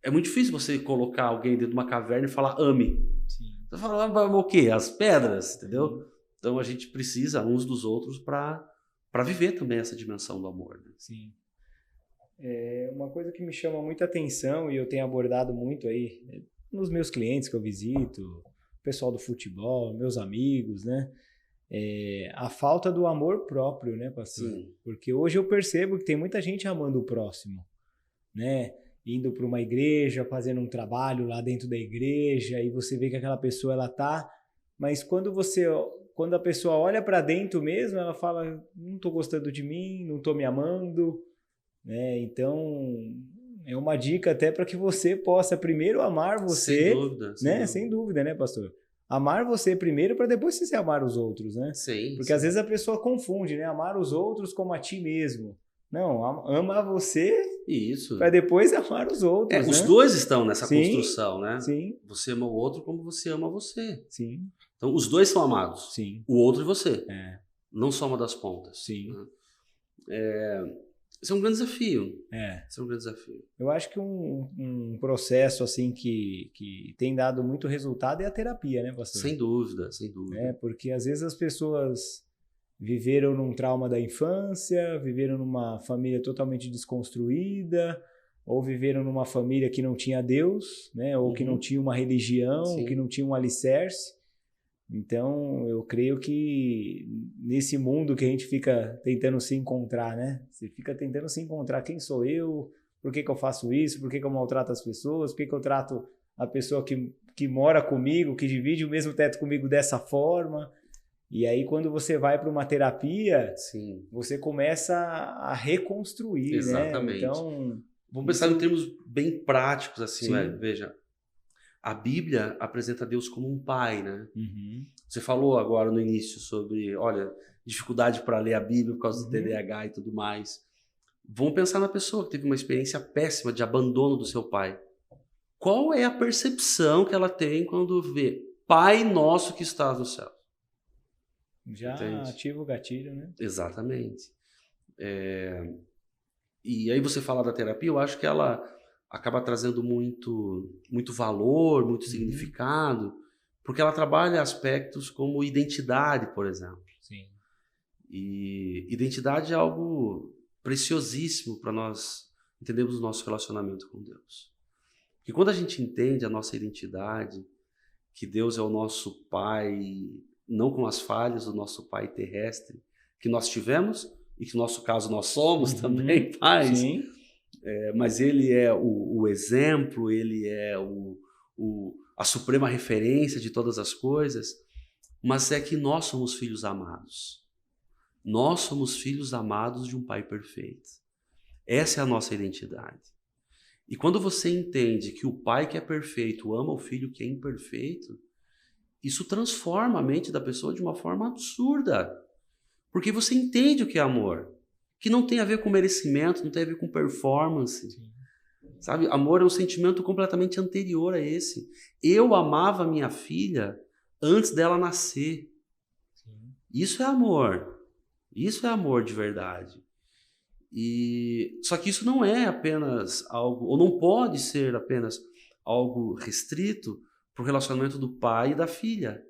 É muito difícil você colocar alguém dentro de uma caverna e falar ame. Sim. Você fala, o quê? As pedras, entendeu? Sim. Então a gente precisa uns dos outros para viver também essa dimensão do amor. Né? Sim. Uma coisa que me chama muita atenção e eu tenho abordado muito aí nos meus clientes que eu visito, o pessoal do futebol, meus amigos, né? A falta do amor próprio, né, pastor? Sim. Porque hoje eu percebo que tem muita gente amando o próximo, né? Indo para uma igreja, fazendo um trabalho lá dentro da igreja e você vê que aquela pessoa ela tá, mas quando a pessoa olha para dentro mesmo, ela fala, não tô gostando de mim, não tô me amando, né? Então é uma dica até para que você possa primeiro amar você, sem dúvida, né? Sem dúvida, né, pastor? Amar você primeiro para depois você amar os outros, né? Sim. Porque às vezes a pessoa confunde, né? Amar os outros como a ti mesmo. Não, ama você para depois amar os outros. Os dois estão nessa construção, né? Sim. Você ama o outro como você ama você. Sim. Então os dois são amados. Sim. O outro e você. Não só uma das pontas. Sim. Isso é um grande desafio. Isso é um grande desafio. Eu acho que um processo assim que tem dado muito resultado é a terapia, né, pastor? Sem dúvida, sem dúvida. Porque às vezes as pessoas viveram num trauma da infância, viveram numa família totalmente desconstruída, ou viveram numa família que não tinha Deus, né? Ou que não tinha uma religião, Sim. que não tinha um alicerce. Então, eu creio que nesse mundo que a gente fica tentando se encontrar, né? Você fica tentando se encontrar, quem sou eu? Por que eu faço isso? Por que eu maltrato as pessoas? Por que eu trato a pessoa que mora comigo, que divide o mesmo teto comigo dessa forma? E aí, quando você vai para uma terapia, Sim. você começa a reconstruir, Exatamente. né? Então, vamos pensar em termos bem práticos, assim, né? Veja, a Bíblia apresenta Deus como um pai, né? Você falou agora no início sobre, olha, dificuldade para ler a Bíblia por causa do TDAH e tudo mais. Vamos pensar na pessoa que teve uma experiência péssima de abandono do seu pai. Qual é a percepção que ela tem quando vê Pai Nosso que estás no céu? Já ativa o gatilho, né? Exatamente. E aí você fala da terapia, eu acho que ela acaba trazendo muito valor, muito significado, porque ela trabalha aspectos como identidade, por exemplo. Sim. E identidade é algo preciosíssimo para nós entendermos o nosso relacionamento com Deus. Porque quando a gente entende a nossa identidade, que Deus é o nosso Pai, não com as falhas do nosso pai terrestre que nós tivemos e que no nosso caso nós somos também pais, mas ele é o exemplo, ele é a suprema referência de todas as coisas, mas é que nós somos filhos amados. Nós somos filhos amados de um pai perfeito. Essa é a nossa identidade. E quando você entende que o pai que é perfeito ama o filho que é imperfeito, isso transforma a mente da pessoa de uma forma absurda. Porque você entende o que é amor. Que não tem a ver com merecimento, não tem a ver com performance. Sim. Sabe? Amor é um sentimento completamente anterior a esse. Eu amava minha filha antes dela nascer. Sim. Isso é amor. Isso é amor de verdade. Só que isso não é apenas algo, ou não pode ser apenas algo restrito para o relacionamento do pai e da filha.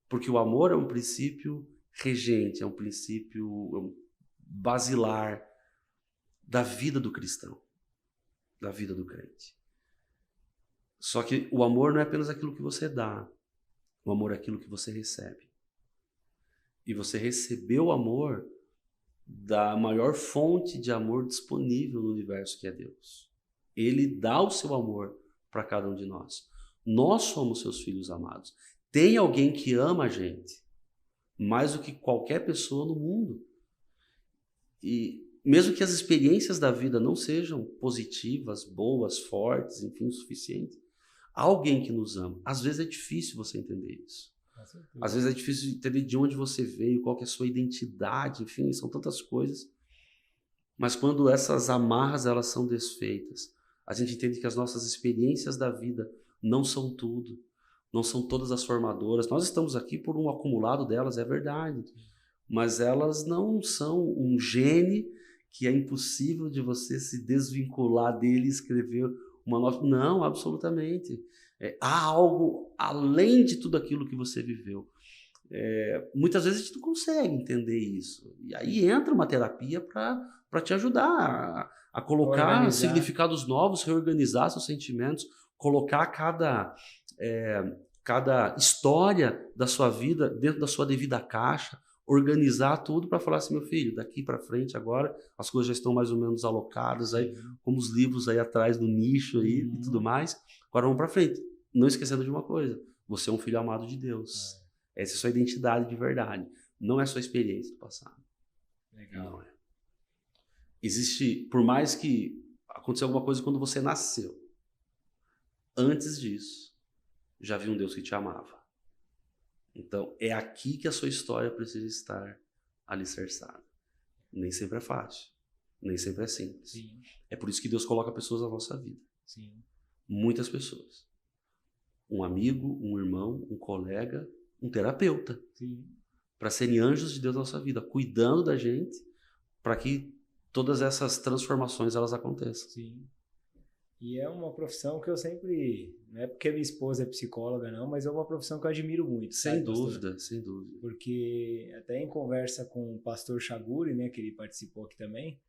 Porque o amor é um princípio regente, é um princípio basilar da vida do cristão, da vida do crente. Só que o amor não é apenas aquilo que você dá, o amor é aquilo que você recebe. E você recebeu o amor da maior fonte de amor disponível no universo, que é Deus. Ele dá o seu amor para cada um de nós. Nós somos seus filhos amados. Tem alguém que ama a gente mais do que qualquer pessoa no mundo. E mesmo que as experiências da vida não sejam positivas, boas, fortes, enfim, o suficiente, há alguém que nos ama. Às vezes é difícil você entender isso. Às vezes é difícil entender de onde você veio, qual que é a sua identidade, enfim, são tantas coisas. Mas quando essas amarras elas são desfeitas, a gente entende que as nossas experiências da vida não são tudo, não são todas as formadoras. Nós estamos aqui por um acumulado delas, é verdade, mas elas não são um gene que é impossível de você se desvincular dele e escrever uma nova... Não, absolutamente. Há algo além de tudo aquilo que você viveu. Muitas vezes a gente não consegue entender isso. E aí entra uma terapia para te ajudar a colocar significados novos, reorganizar seus sentimentos, colocar cada história da sua vida dentro da sua devida caixa, organizar tudo para falar assim, meu filho, daqui para frente agora as coisas já estão mais ou menos alocadas aí, como os livros aí atrás do nicho aí e tudo mais. Agora vamos para frente. Não esquecendo de uma coisa, você é um filho amado de Deus. Essa é a sua identidade de verdade. Não é a sua experiência do passado. Legal. Não é. Existe, por mais que aconteceu alguma coisa quando você nasceu, antes disso, já havia um Deus que te amava. Então, é aqui que a sua história precisa estar alicerçada. Nem sempre é fácil. Nem sempre é simples. Sim. É por isso que Deus coloca pessoas na nossa vida. Sim. Muitas pessoas. Um amigo, um irmão, um colega, um terapeuta. Para serem anjos de Deus na nossa vida, cuidando da gente, para que todas essas transformações elas aconteçam. Sim. E é uma profissão que eu sempre... Não é porque minha esposa é psicóloga, não, mas é uma profissão que eu admiro muito. Sem dúvida, sem dúvida. Porque até em conversa com o pastor Chaguri, né, que ele participou aqui também,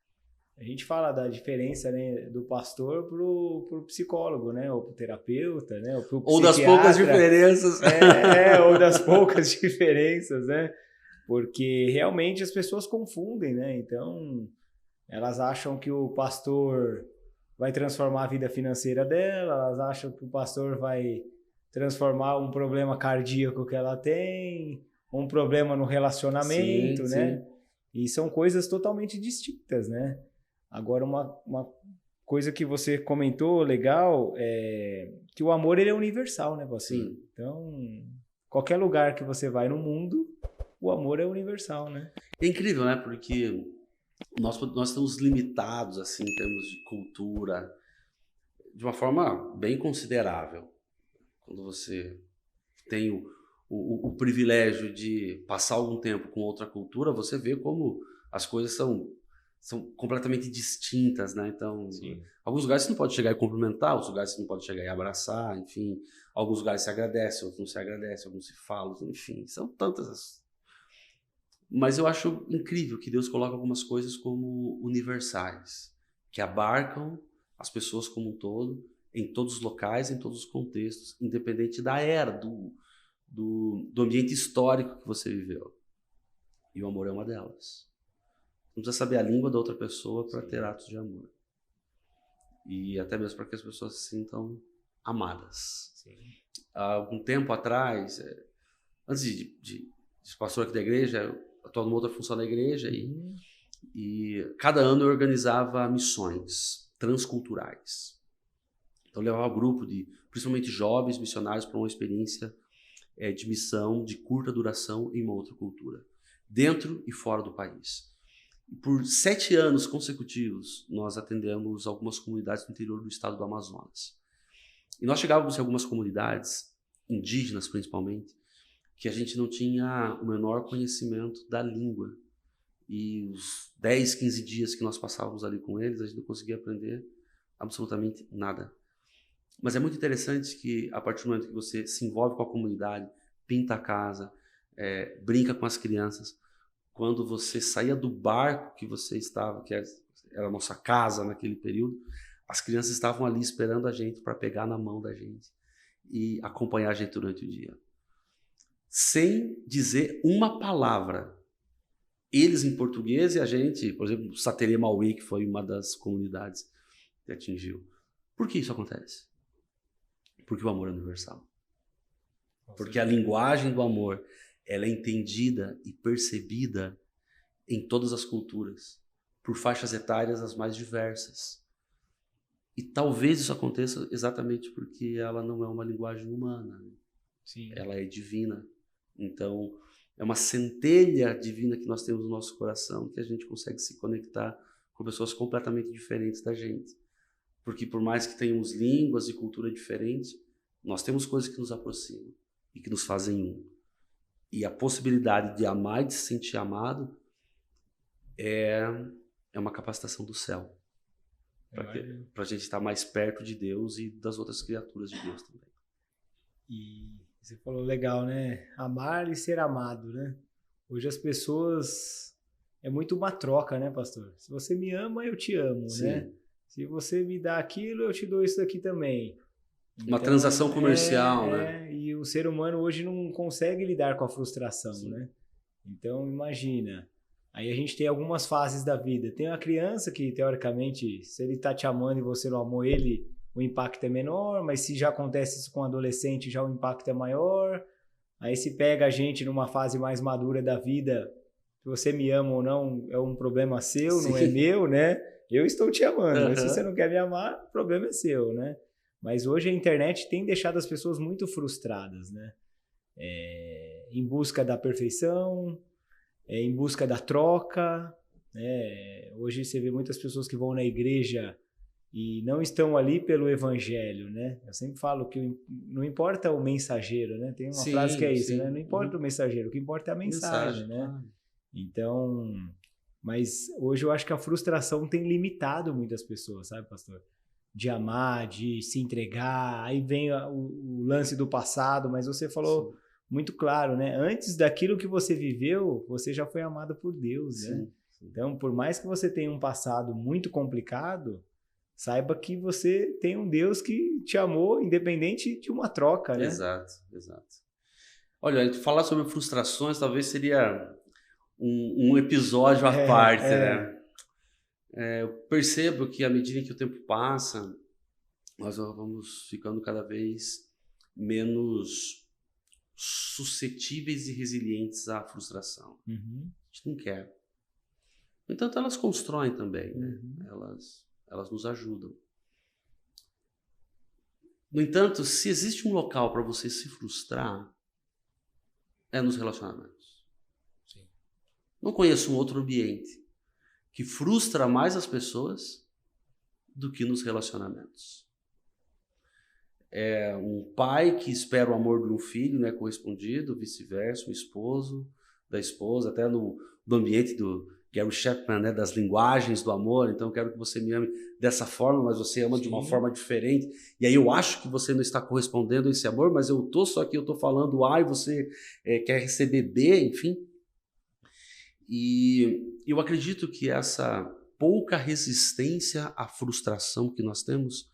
a gente fala da diferença, né, do pastor pro psicólogo, né, ou pro terapeuta, né, ou pro psiquiatra. Ou das poucas diferenças. Ou das poucas diferenças, né? Porque realmente as pessoas confundem, né? Então, elas acham que o pastor vai transformar a vida financeira dela, elas acham que o pastor vai transformar um problema cardíaco que ela tem, um problema no relacionamento, sim, né? Sim. E são coisas totalmente distintas, né? Agora, uma coisa que você comentou legal é que o amor ele é universal, né, você? Sim. Então, qualquer lugar que você vai no mundo, o amor é universal, né? É incrível, né? Porque nós estamos limitados, assim, em termos de cultura, de uma forma bem considerável. Quando você tem o privilégio de passar algum tempo com outra cultura, você vê como as coisas são completamente distintas, né? Então, alguns lugares você não pode chegar e cumprimentar, outros lugares você não pode chegar e abraçar, enfim. Alguns lugares se agradece, outros não se agradece, alguns se falam, enfim. São tantas... Mas eu acho incrível que Deus coloca algumas coisas como universais, que abarcam as pessoas como um todo, em todos os locais, em todos os contextos, independente da era, do ambiente histórico que você viveu. E o amor é uma delas. Não precisa saber a língua da outra pessoa para ter atos de amor. E até mesmo para que as pessoas se sintam amadas. Há algum tempo atrás, antes de ser pastor aqui da igreja, eu atuava numa outra função da igreja e cada ano eu organizava missões transculturais. Então eu levava um grupo de, principalmente jovens missionários, para uma experiência de missão de curta duração em uma outra cultura, dentro e fora do país. Por 7 anos consecutivos, nós atendemos algumas comunidades no interior do estado do Amazonas. E nós chegávamos em algumas comunidades, indígenas principalmente, que a gente não tinha o menor conhecimento da língua. E os 10, 15 dias que nós passávamos ali com eles, a gente não conseguia aprender absolutamente nada. Mas é muito interessante que, a partir do momento que você se envolve com a comunidade, pinta a casa, brinca com as crianças, quando você saía do barco que você estava, que era a nossa casa naquele período, as crianças estavam ali esperando a gente para pegar na mão da gente e acompanhar a gente durante o dia. Sem dizer uma palavra. Eles em português e a gente, por exemplo, Saterê Mauí, que foi uma das comunidades que atingiu. Por que isso acontece? Porque o amor é universal. Porque a linguagem do amor, ela é entendida e percebida em todas as culturas, por faixas etárias as mais diversas. E talvez isso aconteça exatamente porque ela não é uma linguagem humana. Sim. Ela é divina. Então, é uma centelha divina que nós temos no nosso coração, que a gente consegue se conectar com pessoas completamente diferentes da gente. Porque por mais que tenhamos línguas e cultura diferentes, nós temos coisas que nos aproximam e que nos fazem um. E a possibilidade de amar e de se sentir amado é uma capacitação do céu. Para a gente estar mais perto de Deus e das outras criaturas de Deus também. E você falou legal, né? Amar e ser amado, né? Hoje as pessoas... É muito uma troca, né, pastor? Se você me ama, eu te amo, Sim. né? Se você me dá aquilo, eu te dou isso aqui também. Uma transação comercial, né? E o ser humano hoje não consegue lidar com a frustração, Sim. né? Então, imagina. Aí a gente tem algumas fases da vida. Tem uma criança que, teoricamente, se ele tá te amando e você não amou ele, o impacto é menor, mas se já acontece isso com um adolescente, já o impacto é maior. Aí se pega a gente numa fase mais madura da vida, se você me ama ou não, é um problema seu, Sim. não é meu, né? Eu estou te amando, mas se Uhum. você não quer me amar, o problema é seu, né? Mas hoje a internet tem deixado as pessoas muito frustradas, né? Em busca da perfeição, em busca da troca, né? Hoje você vê muitas pessoas que vão na igreja e não estão ali pelo evangelho, né? Eu sempre falo que não importa o mensageiro, né? Tem uma frase que é isso, né? Não importa o mensageiro, o que importa é a mensagem, né? Claro. Então, mas hoje eu acho que a frustração tem limitado muitas pessoas, sabe, pastor? De amar, de se entregar, aí vem o lance do passado, mas você falou... Sim. Muito claro, né? Antes daquilo que você viveu, você já foi amado por Deus, né? Sim. Então, por mais que você tenha um passado muito complicado, saiba que você tem um Deus que te amou independente de uma troca, né? Exato, exato. Olha, falar sobre frustrações talvez seria um episódio à parte, né? Eu percebo que à medida que o tempo passa, nós vamos ficando cada vez menos suscetíveis e resilientes à frustração. Uhum. A gente não quer. No entanto, elas constroem também, né? Uhum. Elas nos ajudam. No entanto, se existe um local para você se frustrar, é nos relacionamentos. Sim. Não conheço um outro ambiente que frustra mais as pessoas do que nos relacionamentos. É um pai que espera o amor de um filho, né, correspondido, vice-versa, um esposo da esposa, até no ambiente do Gary Chapman, né, das linguagens do amor. Então eu quero que você me ame dessa forma, mas você ama Sim. de uma forma diferente. E aí eu acho que você não está correspondendo a esse amor, mas eu tô só aqui, eu tô falando A e você quer receber B, enfim. E eu acredito que essa pouca resistência à frustração que nós temos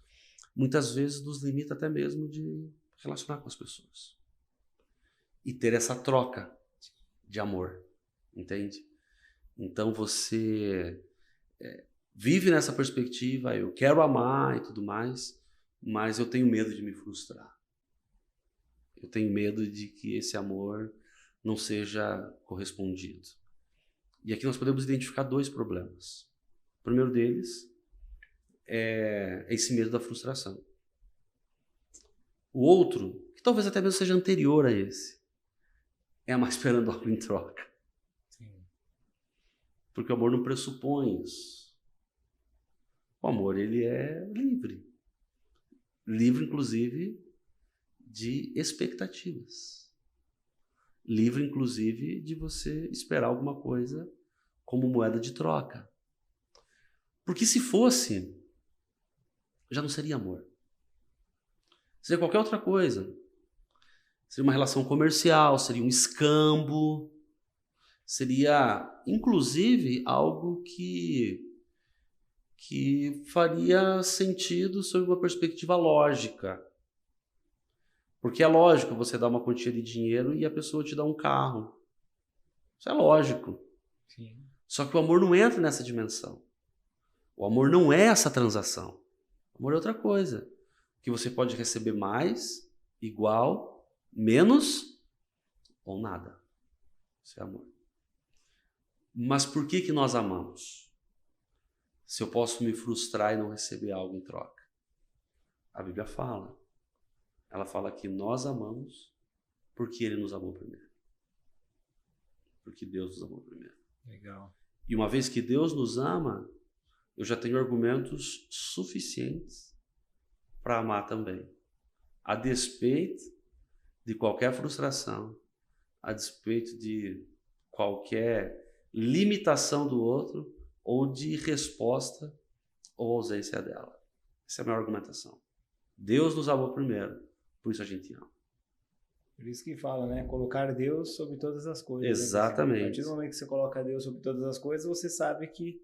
muitas vezes nos limita até mesmo de relacionar com as pessoas. E ter essa troca de amor, entende? Então você vive nessa perspectiva, eu quero amar e tudo mais, mas eu tenho medo de me frustrar. Eu tenho medo de que esse amor não seja correspondido. E aqui nós podemos identificar dois problemas. O primeiro deles é esse medo da frustração. O outro, que talvez até mesmo seja anterior a esse, é amar esperando algo em troca. Sim. Porque o amor não pressupõe isso. O amor, ele é livre. Livre, inclusive, de expectativas. Livre, inclusive, de você esperar alguma coisa como moeda de troca. Porque se fosse, já não seria amor. Seria qualquer outra coisa. Seria uma relação comercial, seria um escambo, seria, inclusive, algo que faria sentido sob uma perspectiva lógica. Porque é lógico você dar uma quantia de dinheiro e a pessoa te dá um carro. Isso é lógico. Sim. Só que o amor não entra nessa dimensão. O amor não é essa transação. O amor é outra coisa. Que você pode receber mais, igual, menos ou nada. Isso é amor. Mas por que nós amamos? Se eu posso me frustrar e não receber algo em troca. A Bíblia fala. Ela fala que nós amamos porque Ele nos amou primeiro. Porque Deus nos amou primeiro. Legal. E uma vez que Deus nos ama, eu já tenho argumentos suficientes para amar também. A despeito de qualquer frustração, a despeito de qualquer limitação do outro ou de resposta ou ausência dela. Essa é a minha argumentação. Deus nos amou primeiro, por isso a gente ama. Por isso que fala, né? Colocar Deus sobre todas as coisas. Exatamente. Né? A partir do momento que você coloca Deus sobre todas as coisas, você sabe que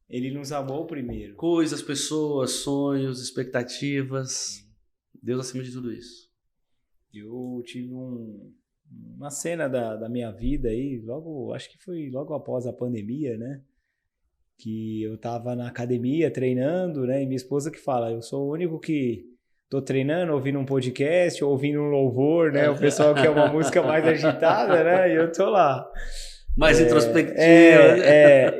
Ele nos amou primeiro. Coisas, pessoas, sonhos, expectativas. Deus acima de tudo isso. Eu tive uma cena da minha vida aí, acho que foi logo após a pandemia, né? Que eu tava na academia treinando, né? E minha esposa que fala, eu sou o único que tô treinando, ouvindo um podcast, ouvindo um louvor, né? O pessoal quer uma música mais agitada, né? E eu tô lá. Mais introspectiva.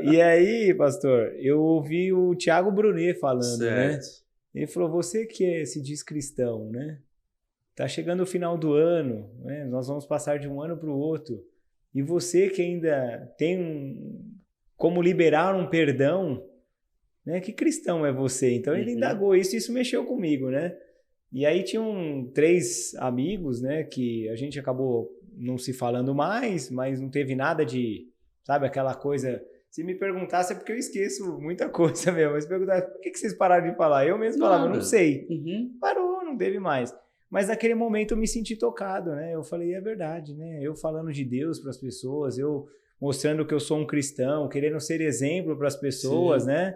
E aí, pastor, eu ouvi o Thiago Brunet falando, certo. né? Ele falou, você que se diz cristão, né? Tá chegando o final do ano, né? Nós vamos passar de um ano para o outro. E você que ainda tem como liberar um perdão, né? Que cristão é você? Então ele indagou isso e isso mexeu comigo, né? E aí tinham 3 amigos, né? Que a gente acabou não se falando mais, mas não teve nada de, sabe, aquela coisa... Se me perguntasse é porque eu esqueço muita coisa mesmo, mas se perguntasse, por que vocês pararam de falar? Eu mesmo falava, não sei. Parou, não teve mais. Mas naquele momento eu me senti tocado, né? Eu falei, é verdade, né? Eu falando de Deus para as pessoas, eu mostrando que eu sou um cristão, querendo ser exemplo para as pessoas, sim, né?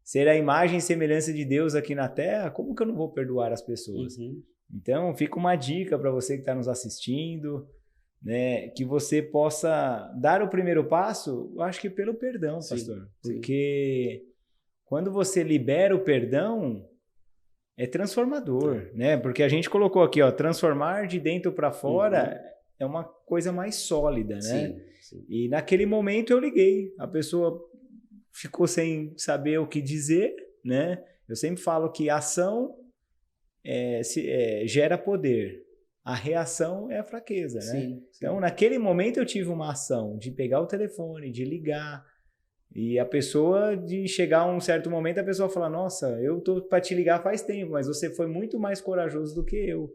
Ser a imagem e semelhança de Deus aqui na Terra, como que eu não vou perdoar as pessoas? Então, fica uma dica para você que está nos assistindo, né? Que você possa dar o primeiro passo, eu acho que pelo perdão, pastor. Sim, porque quando você libera o perdão, é transformador, né? Porque a gente colocou aqui, ó, transformar de dentro para fora é uma coisa mais sólida, né? Sim. E naquele momento eu liguei, a pessoa ficou sem saber o que dizer, né? Eu sempre falo que a ação gera poder, a reação é a fraqueza, né? Sim. Então, naquele momento eu tive uma ação de pegar o telefone, de ligar, e a pessoa, de chegar a um certo momento, a pessoa fala, nossa, eu tô para te ligar faz tempo, mas você foi muito mais corajoso do que eu,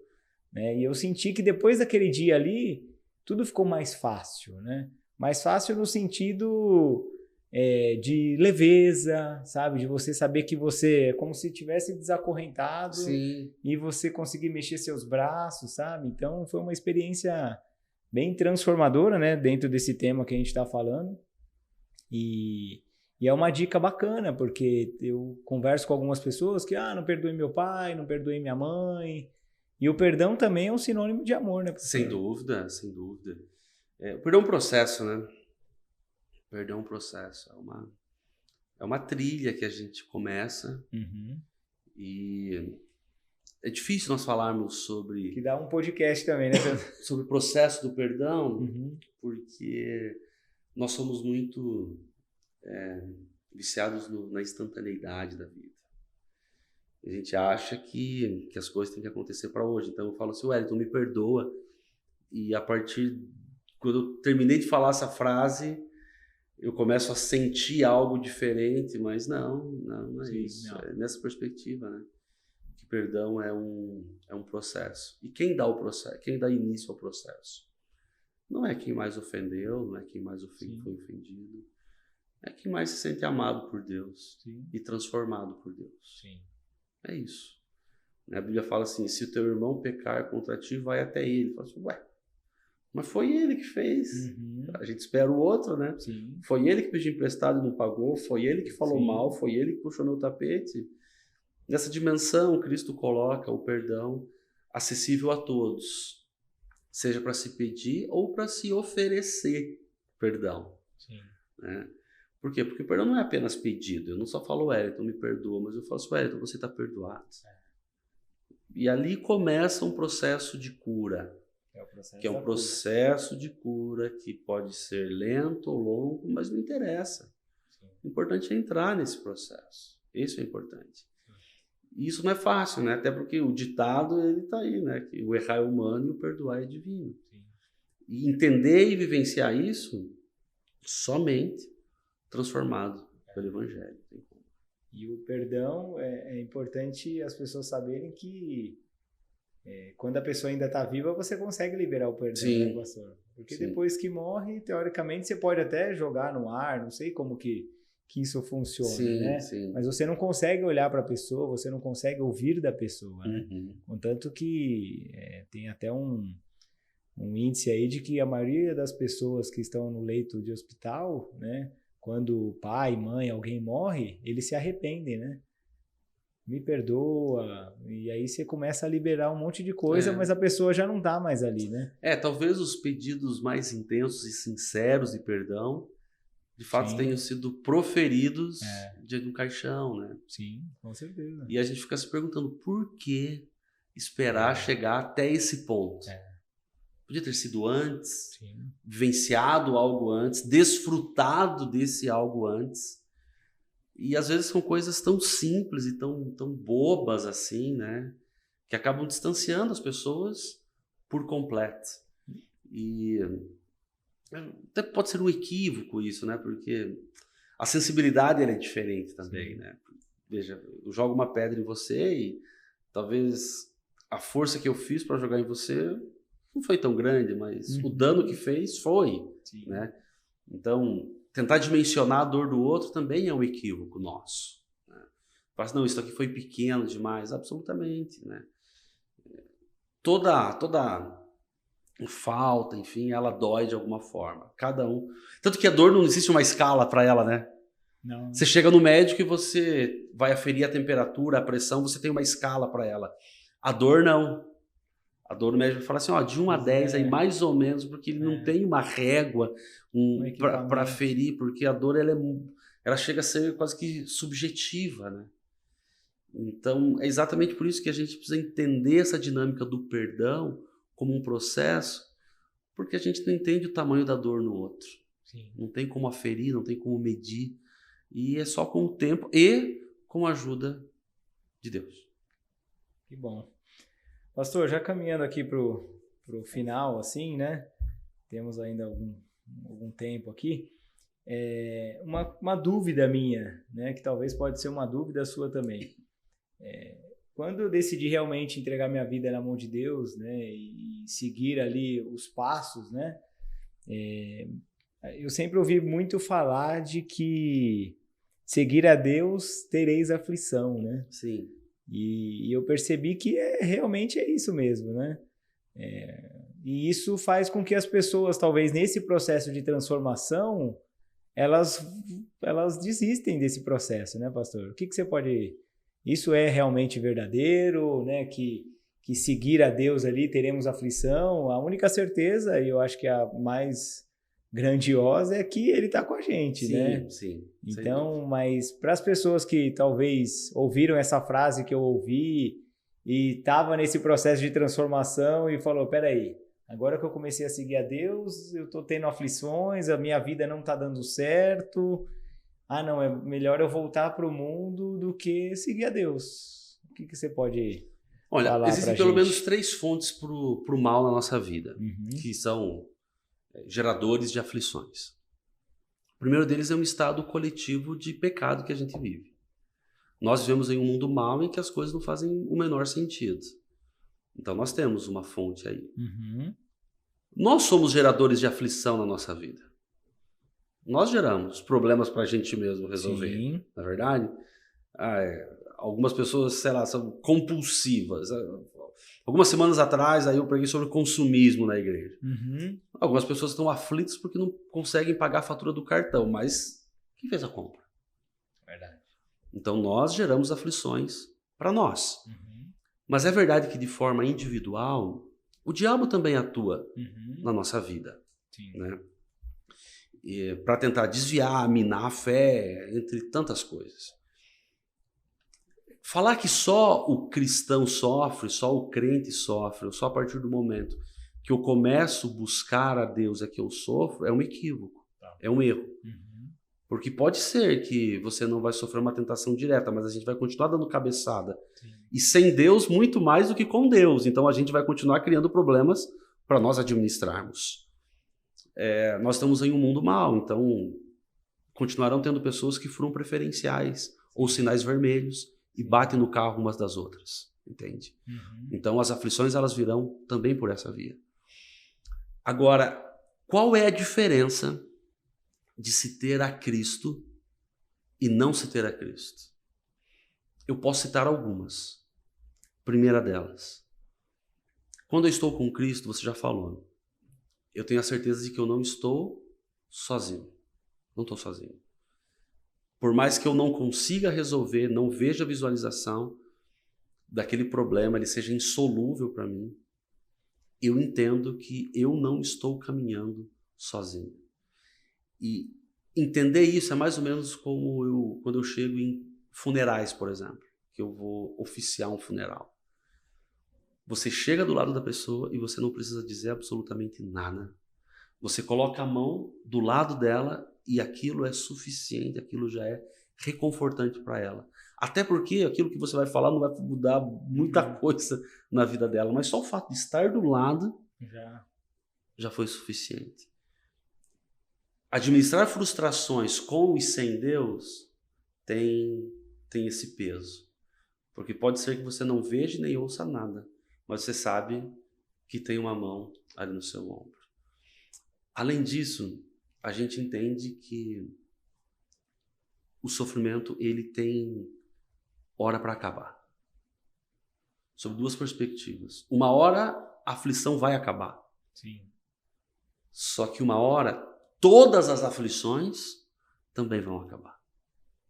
né? E eu senti que depois daquele dia ali, tudo ficou mais fácil, né? Mais fácil no sentido de leveza, sabe? De você saber que você é como se tivesse desacorrentado. Sim. E você conseguir mexer seus braços, sabe? Então, foi uma experiência bem transformadora, né? Dentro desse tema que a gente está falando. E é uma dica bacana, porque eu converso com algumas pessoas que, não perdoei meu pai, não perdoei minha mãe. E o perdão também é um sinônimo de amor, né? Sem dúvida, sem dúvida. O perdão é um processo, né? O perdão é um processo. É uma trilha que a gente começa. E é difícil nós falarmos sobre... Que dá um podcast também, né? Sobre o processo do perdão, porque... Nós somos muito viciados na instantaneidade da vida. A gente acha que as coisas têm que acontecer para hoje. Então eu falo assim, Wellington, me perdoa. E a partir... Quando eu terminei de falar essa frase, eu começo a sentir algo diferente, mas não é isso. Não. É nessa perspectiva, né? Que perdão é um processo. E quem dá o processo? Quem dá início ao processo? Não é quem mais ofendeu, não é quem mais foi ofendido, é quem mais se sente amado por Deus. Sim. E transformado por Deus. Sim. É isso. A Bíblia fala assim, se o teu irmão pecar contra ti, vai até ele. Fala assim, ué, mas foi ele que fez. A gente espera o outro, né? Sim. Foi ele que pediu emprestado e não pagou, foi ele que falou mal, foi ele que puxou meu tapete. Nessa dimensão, Cristo coloca o perdão acessível a todos, seja para se pedir ou para se oferecer perdão. Sim. Né? Por quê? Porque o perdão não é apenas pedido. Eu não só falo, Wellington, me perdoa, mas eu falo assim, Wellington, você está perdoado. E ali começa um processo de cura. Que é um processo de cura que pode ser lento ou longo, mas não interessa. Sim. O importante é entrar nesse processo. Isso é importante. Sim. E isso não é fácil, né? Até porque o ditado ele está aí, né? Que o errar é humano e o perdoar é divino. Sim. E entender e vivenciar isso somente transformado pelo Evangelho. E o perdão é importante as pessoas saberem que quando a pessoa ainda está viva, você consegue liberar o perdão, né, pastor? Porque depois que morre, teoricamente, você pode até jogar no ar, não sei como que isso funciona, né? Sim. Mas você não consegue olhar para a pessoa, você não consegue ouvir da pessoa, né? Contanto que tem até um índice aí de que a maioria das pessoas que estão no leito de hospital, né? Quando pai, mãe, alguém morre, eles se arrependem, né? Me perdoa, e aí você começa a liberar um monte de coisa, mas a pessoa já não tá mais ali, né? Talvez os pedidos mais intensos e sinceros de perdão, de fato, tenham sido proferidos diante de um caixão, né? Sim, com certeza. E a gente fica se perguntando, por que esperar chegar até esse ponto? Podia ter sido antes, vivenciado algo antes, desfrutado desse algo antes. E às vezes são coisas tão simples e tão bobas assim, né? Que acabam distanciando as pessoas por completo. E até pode ser um equívoco isso, né? Porque a sensibilidade ela é diferente também, né? Veja, eu jogo uma pedra em você e talvez a força que eu fiz para jogar em você não foi tão grande, mas o dano que fez foi, né? Então, tentar dimensionar a dor do outro também é um equívoco nosso. Né? Fala assim, não, isso aqui foi pequeno demais. Absolutamente. Né? Toda falta, enfim, ela dói de alguma forma. Cada um. Tanto que a dor não existe uma escala para ela, né? Não. Você chega no médico e você vai aferir a temperatura, a pressão, você tem uma escala para ela. A dor não. A dor do médico fala assim, ó, de 1 a 10 aí mais ou menos, porque ele não tem uma régua para ferir, porque a dor ela chega a ser quase que subjetiva, né? Então, é exatamente por isso que a gente precisa entender essa dinâmica do perdão como um processo, porque a gente não entende o tamanho da dor no outro. Sim. Não tem como aferir, não tem como medir, e é só com o tempo e com a ajuda de Deus. Que bom. Pastor, já caminhando aqui pro final, assim, né? Temos ainda algum tempo aqui. Uma dúvida minha, né? Que talvez pode ser uma dúvida sua também. Quando eu decidi realmente entregar minha vida na mão de Deus, né? E seguir ali os passos, né? Eu sempre ouvi muito falar de que seguir a Deus tereis aflição, né? Sim. E eu percebi que realmente é isso mesmo, né? E isso faz com que as pessoas, talvez nesse processo de transformação, elas desistem desse processo, né, pastor? O que você pode... Isso é realmente verdadeiro, né? Que seguir a Deus ali teremos aflição? A única certeza, e eu acho que a mais grandiosa, é que Ele está com a gente, né? Sim. Então, mas para as pessoas que talvez ouviram essa frase que eu ouvi e estava nesse processo de transformação e falou, peraí, agora que eu comecei a seguir a Deus, eu estou tendo aflições, a minha vida não está dando certo, não, é melhor eu voltar para o mundo do que seguir a Deus. O que você pode falar pra gente? Existem pelo menos 3 fontes pro mal na nossa vida, que são geradores de aflições. O primeiro deles é um estado coletivo de pecado que a gente vive. Nós vivemos em um mundo mau em que as coisas não fazem o menor sentido. Então nós temos uma fonte aí. Nós somos geradores de aflição na nossa vida. Nós geramos problemas para a gente mesmo resolver, Sim. na verdade. Algumas pessoas, sei lá, são compulsivas. Algumas semanas atrás, aí eu preguei sobre consumismo na igreja. Uhum. Algumas pessoas estão aflitas porque não conseguem pagar a fatura do cartão, mas quem fez a compra? Verdade. Então nós geramos aflições para nós. Uhum. Mas é verdade que de forma individual, o diabo também atua Uhum. na nossa vida, Sim. né? Para tentar desviar, minar a fé, entre tantas coisas. Falar que só o cristão sofre, só o crente sofre, ou só a partir do momento que eu começo a buscar a Deus é que eu sofro, é um equívoco, é um erro. Uhum. Porque pode ser que você não vai sofrer uma tentação direta, mas a gente vai continuar dando cabeçada. Sim. E sem Deus, muito mais do que com Deus. Então a gente vai continuar criando problemas para nós administrarmos. Nós estamos em um mundo mau, então continuarão tendo pessoas que furam preferenciais ou sinais vermelhos e batem no carro umas das outras, entende? Uhum. Então as aflições elas virão também por essa via. Agora, qual é a diferença de se ter a Cristo e não se ter a Cristo? Eu posso citar algumas. Primeira delas, quando eu estou com Cristo, você já falou, eu tenho a certeza de que eu não estou sozinho. Não estou sozinho. Por mais que eu não consiga resolver, não veja a visualização daquele problema, ele seja insolúvel para mim, eu entendo que eu não estou caminhando sozinho. E entender isso é mais ou menos como quando eu chego em funerais, por exemplo, que eu vou oficiar um funeral. Você chega do lado da pessoa e você não precisa dizer absolutamente nada. Você coloca a mão do lado dela e aquilo é suficiente, aquilo já é reconfortante para ela. Até porque aquilo que você vai falar não vai mudar muita coisa na vida dela, mas só o fato de estar do lado já foi suficiente. Administrar frustrações com e sem Deus tem esse peso. Porque pode ser que você não veja nem ouça nada, mas você sabe que tem uma mão ali no seu ombro. Além disso, a gente entende que o sofrimento ele tem hora para acabar. Sob duas perspectivas. Uma hora a aflição vai acabar. Sim. Só que uma hora todas as aflições também vão acabar.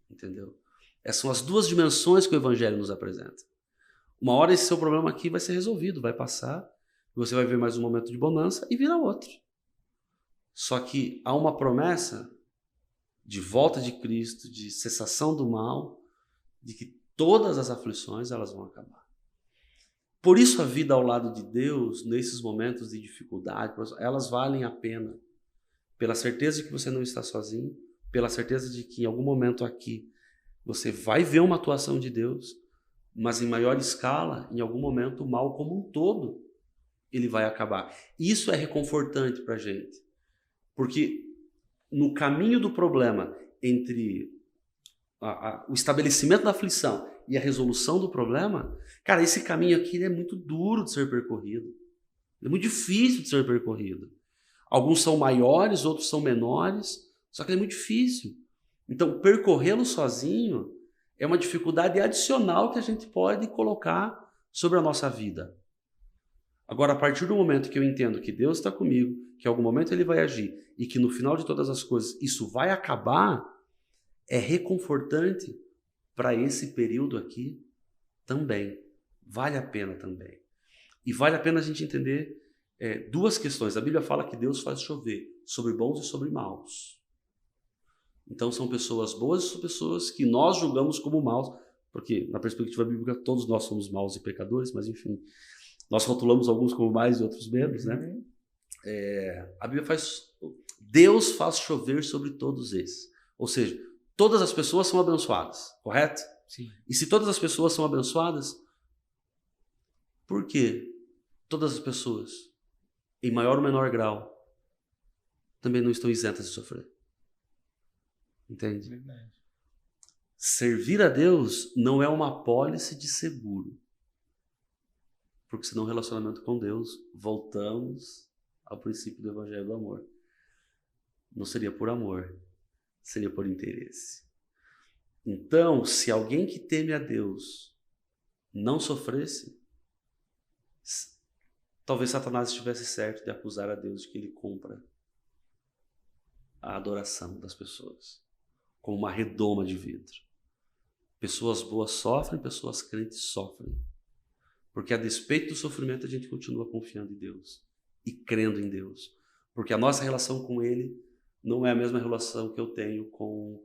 Entendeu? Essas são as duas dimensões que o Evangelho nos apresenta. Uma hora esse seu problema aqui vai ser resolvido, vai passar, você vai ver mais um momento de bonança e vira outro. Só que há uma promessa de volta de Cristo, de cessação do mal, de que todas as aflições elas vão acabar. Por isso a vida ao lado de Deus, nesses momentos de dificuldade, elas valem a pena. Pela certeza de que você não está sozinho, pela certeza de que em algum momento aqui você vai ver uma atuação de Deus, mas em maior escala, em algum momento o mal como um todo, ele vai acabar. Isso é reconfortante para a gente. Porque no caminho do problema entre o estabelecimento da aflição e a resolução do problema, cara, esse caminho aqui é muito duro de ser percorrido. É muito difícil de ser percorrido. Alguns são maiores, outros são menores, só que é muito difícil. Então, percorrê-lo sozinho é uma dificuldade adicional que a gente pode colocar sobre a nossa vida. Agora, a partir do momento que eu entendo que Deus está comigo, que em algum momento Ele vai agir e que no final de todas as coisas isso vai acabar, é reconfortante para esse período aqui também. Vale a pena também. E vale a pena a gente entender duas questões. A Bíblia fala que Deus faz chover sobre bons e sobre maus. Então são pessoas boas e são pessoas que nós julgamos como maus, porque na perspectiva bíblica todos nós somos maus e pecadores, mas enfim, nós rotulamos alguns como mais e outros menos, né? A Bíblia Deus faz chover sobre todos esses. Ou seja, todas as pessoas são abençoadas, correto? Sim. E se todas as pessoas são abençoadas, por que todas as pessoas, em maior ou menor grau, também não estão isentas de sofrer? Entende? Verdade. Servir a Deus não é uma apólice de seguro. Porque senão o relacionamento com Deus, voltamos ao princípio do Evangelho do amor. Não seria por amor, seria por interesse. Então, se alguém que teme a Deus não sofresse, talvez Satanás estivesse certo de acusar a Deus de que ele compra a adoração das pessoas como uma redoma de vidro. Pessoas boas sofrem, pessoas crentes sofrem. Porque a despeito do sofrimento a gente continua confiando em Deus e crendo em Deus. Porque a nossa relação com Ele não é a mesma relação que eu tenho com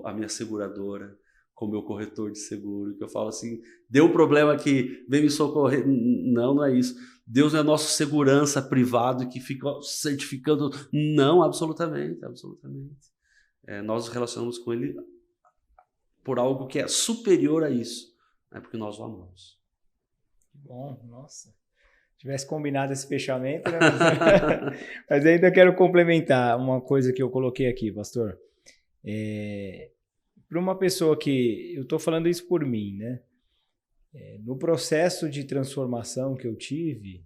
a minha seguradora, com o meu corretor de seguro, que eu falo assim, deu um problema aqui, vem me socorrer. Não é isso. Deus não é nosso segurança privado que fica certificando. Não, absolutamente, absolutamente. Nós nos relacionamos com Ele por algo que é superior a isso, porque nós o amamos. Bom, nossa. Se tivesse combinado esse fechamento, né? Mas ainda quero complementar uma coisa que eu coloquei aqui, pastor. Para uma pessoa que... Eu estou falando isso por mim, né? No processo de transformação que eu tive,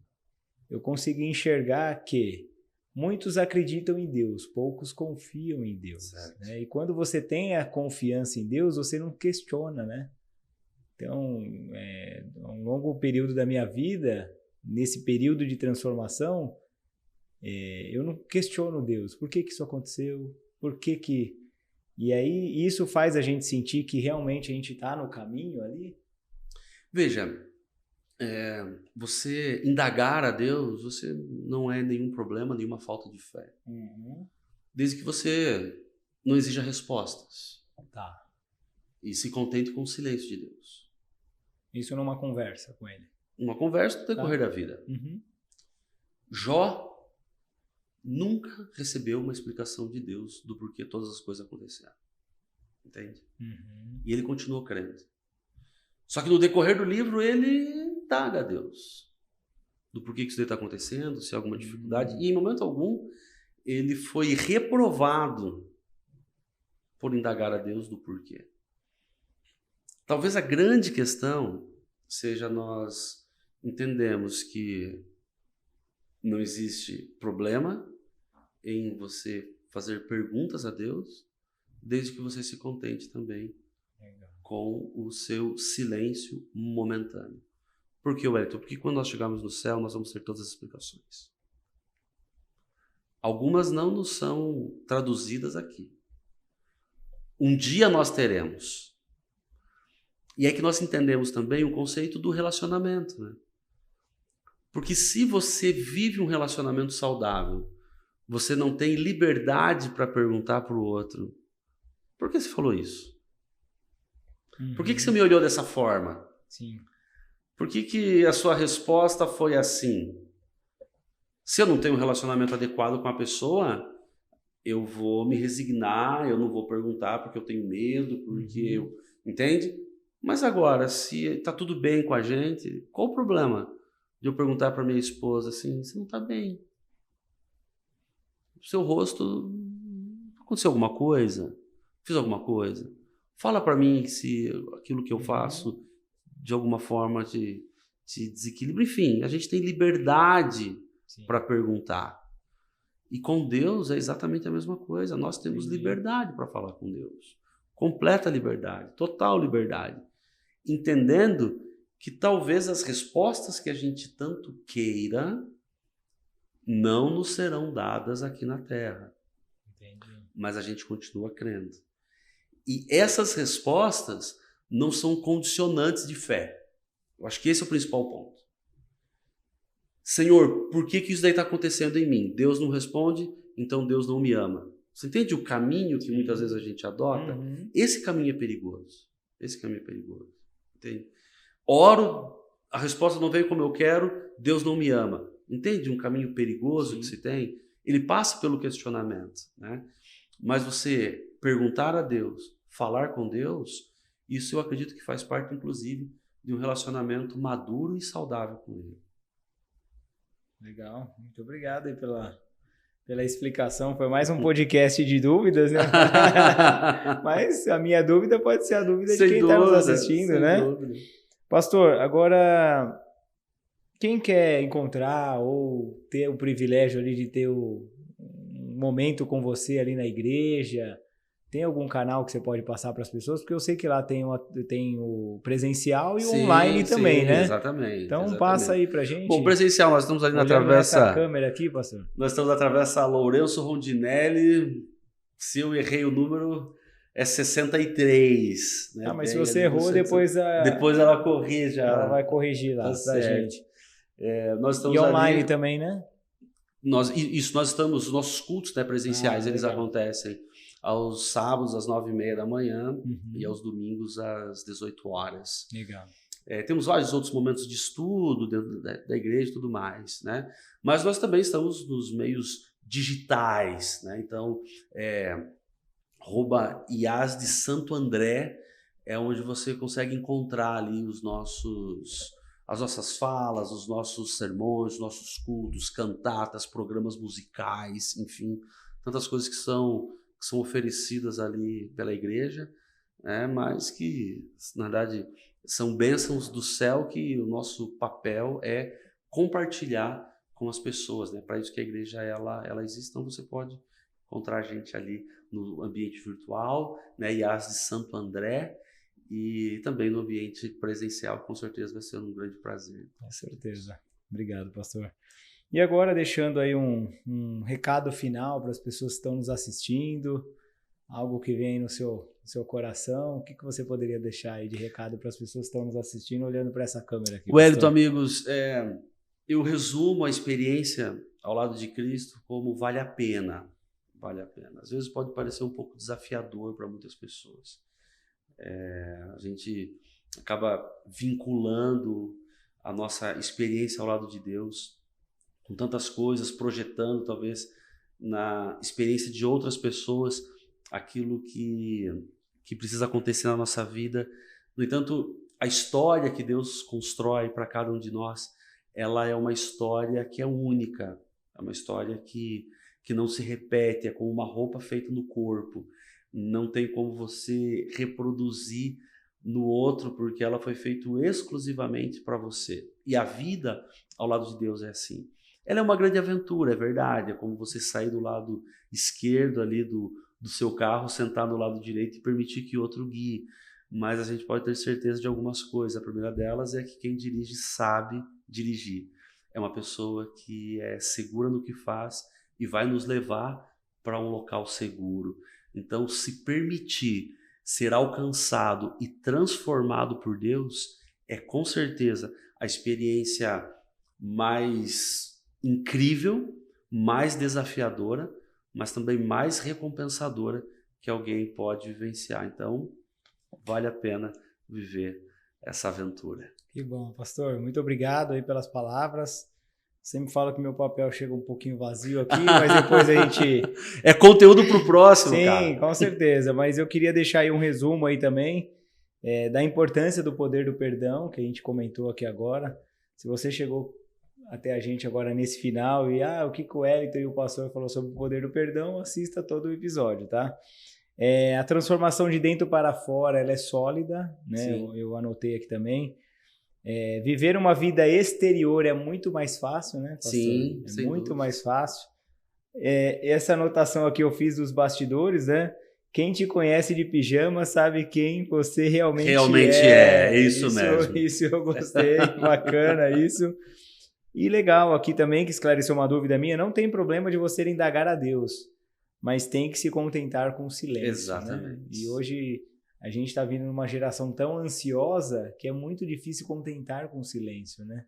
eu consegui enxergar que muitos acreditam em Deus, poucos confiam em Deus. Né? E quando você tem a confiança em Deus, você não questiona, né? Então, um longo período da minha vida, nesse período de transformação, eu não questiono Deus. Por que isso aconteceu? Por que... E aí, isso faz a gente sentir que realmente a gente está no caminho ali? Veja, você indagar a Deus, você não é nenhum problema, nenhuma falta de fé. Uhum. Desde que você não exija respostas. Tá. E se contente com o silêncio de Deus. Isso numa conversa com ele. Uma conversa no decorrer da vida. Uhum. Jó nunca recebeu uma explicação de Deus do porquê todas as coisas aconteceram. Entende? Uhum. E ele continuou crendo. Só que no decorrer do livro ele indaga a Deus do porquê que isso está acontecendo, se há alguma dificuldade. E em momento algum ele foi reprovado por indagar a Deus do porquê. Talvez a grande questão seja nós entendemos que não existe problema em você fazer perguntas a Deus, desde que você se contente também com o seu silêncio momentâneo. Por que, Wellington? Porque quando nós chegarmos no céu, nós vamos ter todas as explicações. Algumas não nos são traduzidas aqui. Um dia nós teremos. E é que nós entendemos também o conceito do relacionamento, né? Porque se você vive um relacionamento saudável, você não tem liberdade para perguntar para o outro: por que você falou isso? Uhum. Por que você me olhou dessa forma? Sim. Por que a sua resposta foi assim? Se eu não tenho um relacionamento adequado com a pessoa, eu vou me resignar, eu não vou perguntar porque eu tenho medo, porque eu... Entende? Mas agora, se está tudo bem com a gente, qual o problema de eu perguntar para minha esposa assim, você não está bem? O seu rosto, aconteceu alguma coisa? Fiz alguma coisa? Fala para mim se aquilo que eu faço de alguma forma te desequilibra. Enfim, a gente tem liberdade para perguntar. E com Deus é exatamente a mesma coisa. Nós temos liberdade para falar com Deus. Completa liberdade, total liberdade. Entendendo que talvez as respostas que a gente tanto queira não nos serão dadas aqui na Terra. Entendi. Mas a gente continua crendo. E essas respostas não são condicionantes de fé. Eu acho que esse é o principal ponto. Senhor, por que isso daí está acontecendo em mim? Deus não responde, então Deus não me ama. Você entende o caminho que muitas vezes a gente adota? Esse caminho é perigoso. Esse caminho é perigoso. Entende? Oro, a resposta não veio como eu quero, Deus não me ama. Entende um caminho perigoso que se tem? Ele passa pelo questionamento, né? Mas você perguntar a Deus, falar com Deus, isso eu acredito que faz parte, inclusive, de um relacionamento maduro e saudável com Ele. Legal, muito obrigado aí pela explicação. Foi mais um podcast de dúvidas, né? Mas a minha dúvida pode ser a dúvida de quem está nos assistindo, né? Dúvida. Pastor, agora, quem quer encontrar ou ter o privilégio ali de ter um momento com você ali na igreja, Tem algum canal que você pode passar para as pessoas? Porque eu sei que lá tem o presencial e o Sim, online também, né? Exatamente. Então passa aí pra gente. Bom, presencial, nós estamos ali na Olhando travessa... essa câmera aqui, pastor. Nós estamos na travessa Lourenço Rondinelli. Se eu errei o número, é 63. Né? Mas se você errou, depois ela corrige. Ela vai corrigir lá pra gente. Nós estamos e online ali, também, né? Nós estamos, os nossos cultos, né, presenciais, eles legal. acontecem aos sábados às 9h30 da manhã e aos domingos às 18 horas. Legal. Temos vários outros momentos de estudo dentro da igreja e tudo mais, né? Mas nós também estamos nos meios digitais, né? Então, @IAS de Santo André é onde você consegue encontrar ali as nossas falas, os nossos sermões, os nossos cultos, cantatas, programas musicais, enfim, tantas coisas que são oferecidas ali pela igreja, né? Mas que, na verdade, são bênçãos do céu que o nosso papel é compartilhar com as pessoas, né? Para isso que a igreja ela existe. Então você pode encontrar a gente ali no ambiente virtual, né? IAS de Santo André, e também no ambiente presencial, com certeza vai ser um grande prazer. Com certeza. Obrigado, pastor. E agora, deixando aí um recado final para as pessoas que estão nos assistindo, algo que vem no seu coração, o que você poderia deixar aí de recado para as pessoas que estão nos assistindo, olhando para essa câmera aqui? Wellington, amigos, eu resumo a experiência ao lado de Cristo como vale a pena. Vale a pena. Às vezes pode parecer um pouco desafiador para muitas pessoas. A gente acaba vinculando a nossa experiência ao lado de Deus com tantas coisas, projetando talvez na experiência de outras pessoas aquilo que precisa acontecer na nossa vida. No entanto, a história que Deus constrói para cada um de nós, ela é uma história que é única, é uma história que não se repete, é como uma roupa feita no corpo. Não tem como você reproduzir no outro, porque ela foi feita exclusivamente para você. E a vida ao lado de Deus é assim. Ela é uma grande aventura, é verdade. É como você sair do lado esquerdo ali do seu carro, sentar no lado direito e permitir que outro guie. Mas a gente pode ter certeza de algumas coisas. A primeira delas é que quem dirige sabe dirigir. É uma pessoa que é segura no que faz e vai nos levar para um local seguro. Então, se permitir ser alcançado e transformado por Deus é com certeza a experiência mais incrível, mais desafiadora, mas também mais recompensadora que alguém pode vivenciar. Então, vale a pena viver essa aventura. Que bom, pastor. Muito obrigado aí pelas palavras. Sempre falo que meu papel chega um pouquinho vazio aqui, mas depois a gente... É conteúdo para o próximo, Sim, cara. Sim, com certeza. Mas eu queria deixar aí um resumo aí também da importância do poder do perdão, que a gente comentou aqui agora. Se você chegou até a gente agora nesse final e o que o Wellington e o pastor falou sobre o poder do perdão, assista todo o episódio, tá? A transformação de dentro para fora, ela é sólida, né? Eu anotei aqui também. Viver uma vida exterior é muito mais fácil, né, pastor? Sim, é muito dúvida. Mais fácil. Essa anotação aqui eu fiz dos bastidores, né? Quem te conhece de pijama sabe quem você realmente é. Isso mesmo. Isso eu gostei, bacana isso. E legal aqui também, que esclareceu uma dúvida minha, não tem problema de você indagar a Deus, mas tem que se contentar com o silêncio. Exatamente. Né? E hoje a gente está vindo numa geração tão ansiosa que é muito difícil contentar com o silêncio, né?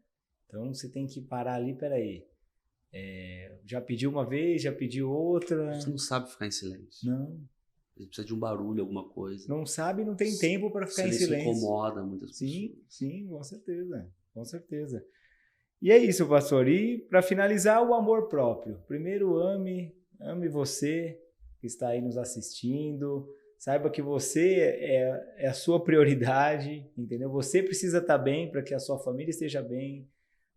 Então você tem que parar ali, peraí. Já pediu uma vez, já pediu outra. Você não sabe ficar em silêncio. Não. A gente precisa de um barulho, alguma coisa. Não sabe, não tem tempo para ficar em silêncio. Incomoda muitas pessoas. Sim, com certeza. Com certeza. E é isso, pastor. E para finalizar, o amor próprio. Primeiro, ame você que está aí nos assistindo. Saiba que você é a sua prioridade, entendeu? Você precisa estar bem para que a sua família esteja bem,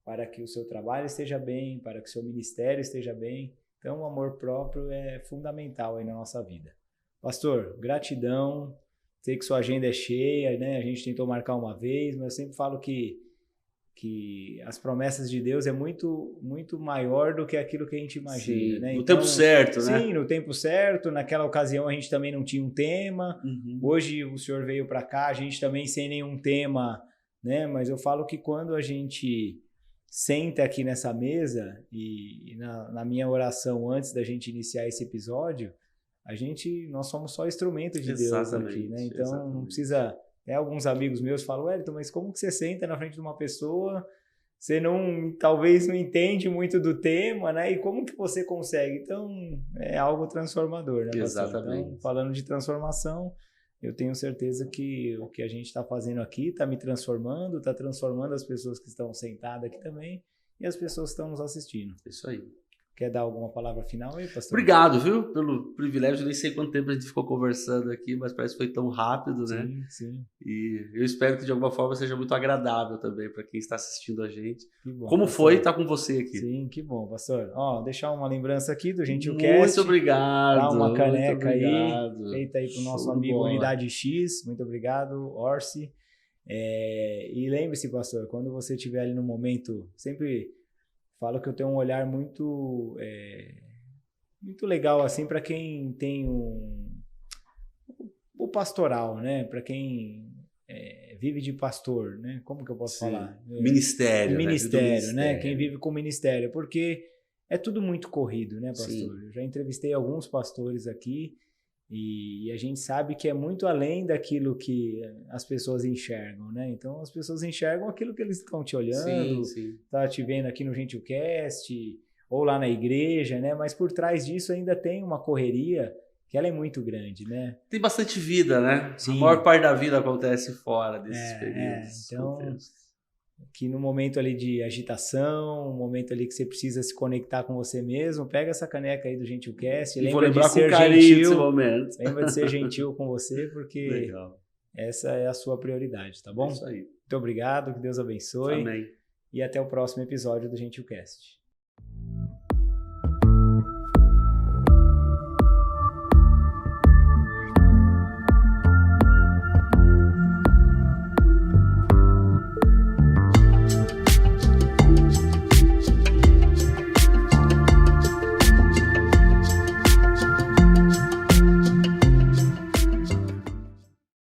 para que o seu trabalho esteja bem, para que o seu ministério esteja bem. Então, o amor próprio é fundamental aí na nossa vida. Pastor, gratidão. Sei que sua agenda é cheia, né? A gente tentou marcar uma vez, mas eu sempre falo que que as promessas de Deus é muito, muito maior do que aquilo que a gente imagina, Sim, né? no Então, tempo certo, né? Sim, no tempo certo. Naquela ocasião a gente também não tinha um tema. Hoje o senhor veio para cá, a gente também sem nenhum tema, né? Mas eu falo que quando a gente senta aqui nessa mesa e na minha oração antes da gente iniciar esse episódio, nós somos só instrumento de Deus aqui, né? Então não precisa... Alguns amigos meus falam, Wellington, mas como que você senta na frente de uma pessoa, você talvez não entende muito do tema, né? E como que você consegue? Então, é algo transformador, né, pastor? Exatamente. Então, falando de transformação, eu tenho certeza que o que a gente está fazendo aqui está me transformando, está transformando as pessoas que estão sentadas aqui também e as pessoas que estão nos assistindo. Isso aí. Quer dar alguma palavra final aí, pastor? Obrigado, viu, pelo privilégio. Eu nem sei quanto tempo a gente ficou conversando aqui, mas parece que foi tão rápido, né? Sim. E eu espero que de alguma forma seja muito agradável também para quem está assistindo a gente. Que bom, como pastor. foi estar com você aqui? Sim, que bom, pastor. Deixar uma lembrança aqui do GentilCast. Muito obrigado. Dá uma caneca aí, feita aí para o nosso amigo Unidade X. Muito obrigado, Orsi. E lembre-se, pastor, quando você estiver ali no momento, sempre falo que eu tenho um olhar muito legal assim para quem tem o pastoral, né? Para quem vive de pastor, né? Como que eu posso falar? Ministério, né? Quem vive com ministério, porque é tudo muito corrido, né, pastor? Sim. Eu já entrevistei alguns pastores aqui e a gente sabe que é muito além daquilo que as pessoas enxergam, né? Então, as pessoas enxergam aquilo que eles estão te olhando, tá te vendo aqui no GentilCast ou lá na igreja, né? Mas por trás disso ainda tem uma correria que ela é muito grande, né? Tem bastante vida, né? Sim. A maior parte da vida acontece fora desses períodos. Então, que no momento ali de agitação, um momento ali que você precisa se conectar com você mesmo, pega essa caneca aí do GentilCast, lembra de ser gentil, momento. Lembra de ser gentil com você, porque essa é a sua prioridade, tá bom? É isso aí. Muito obrigado, que Deus abençoe. Amém. E até o próximo episódio do GentilCast.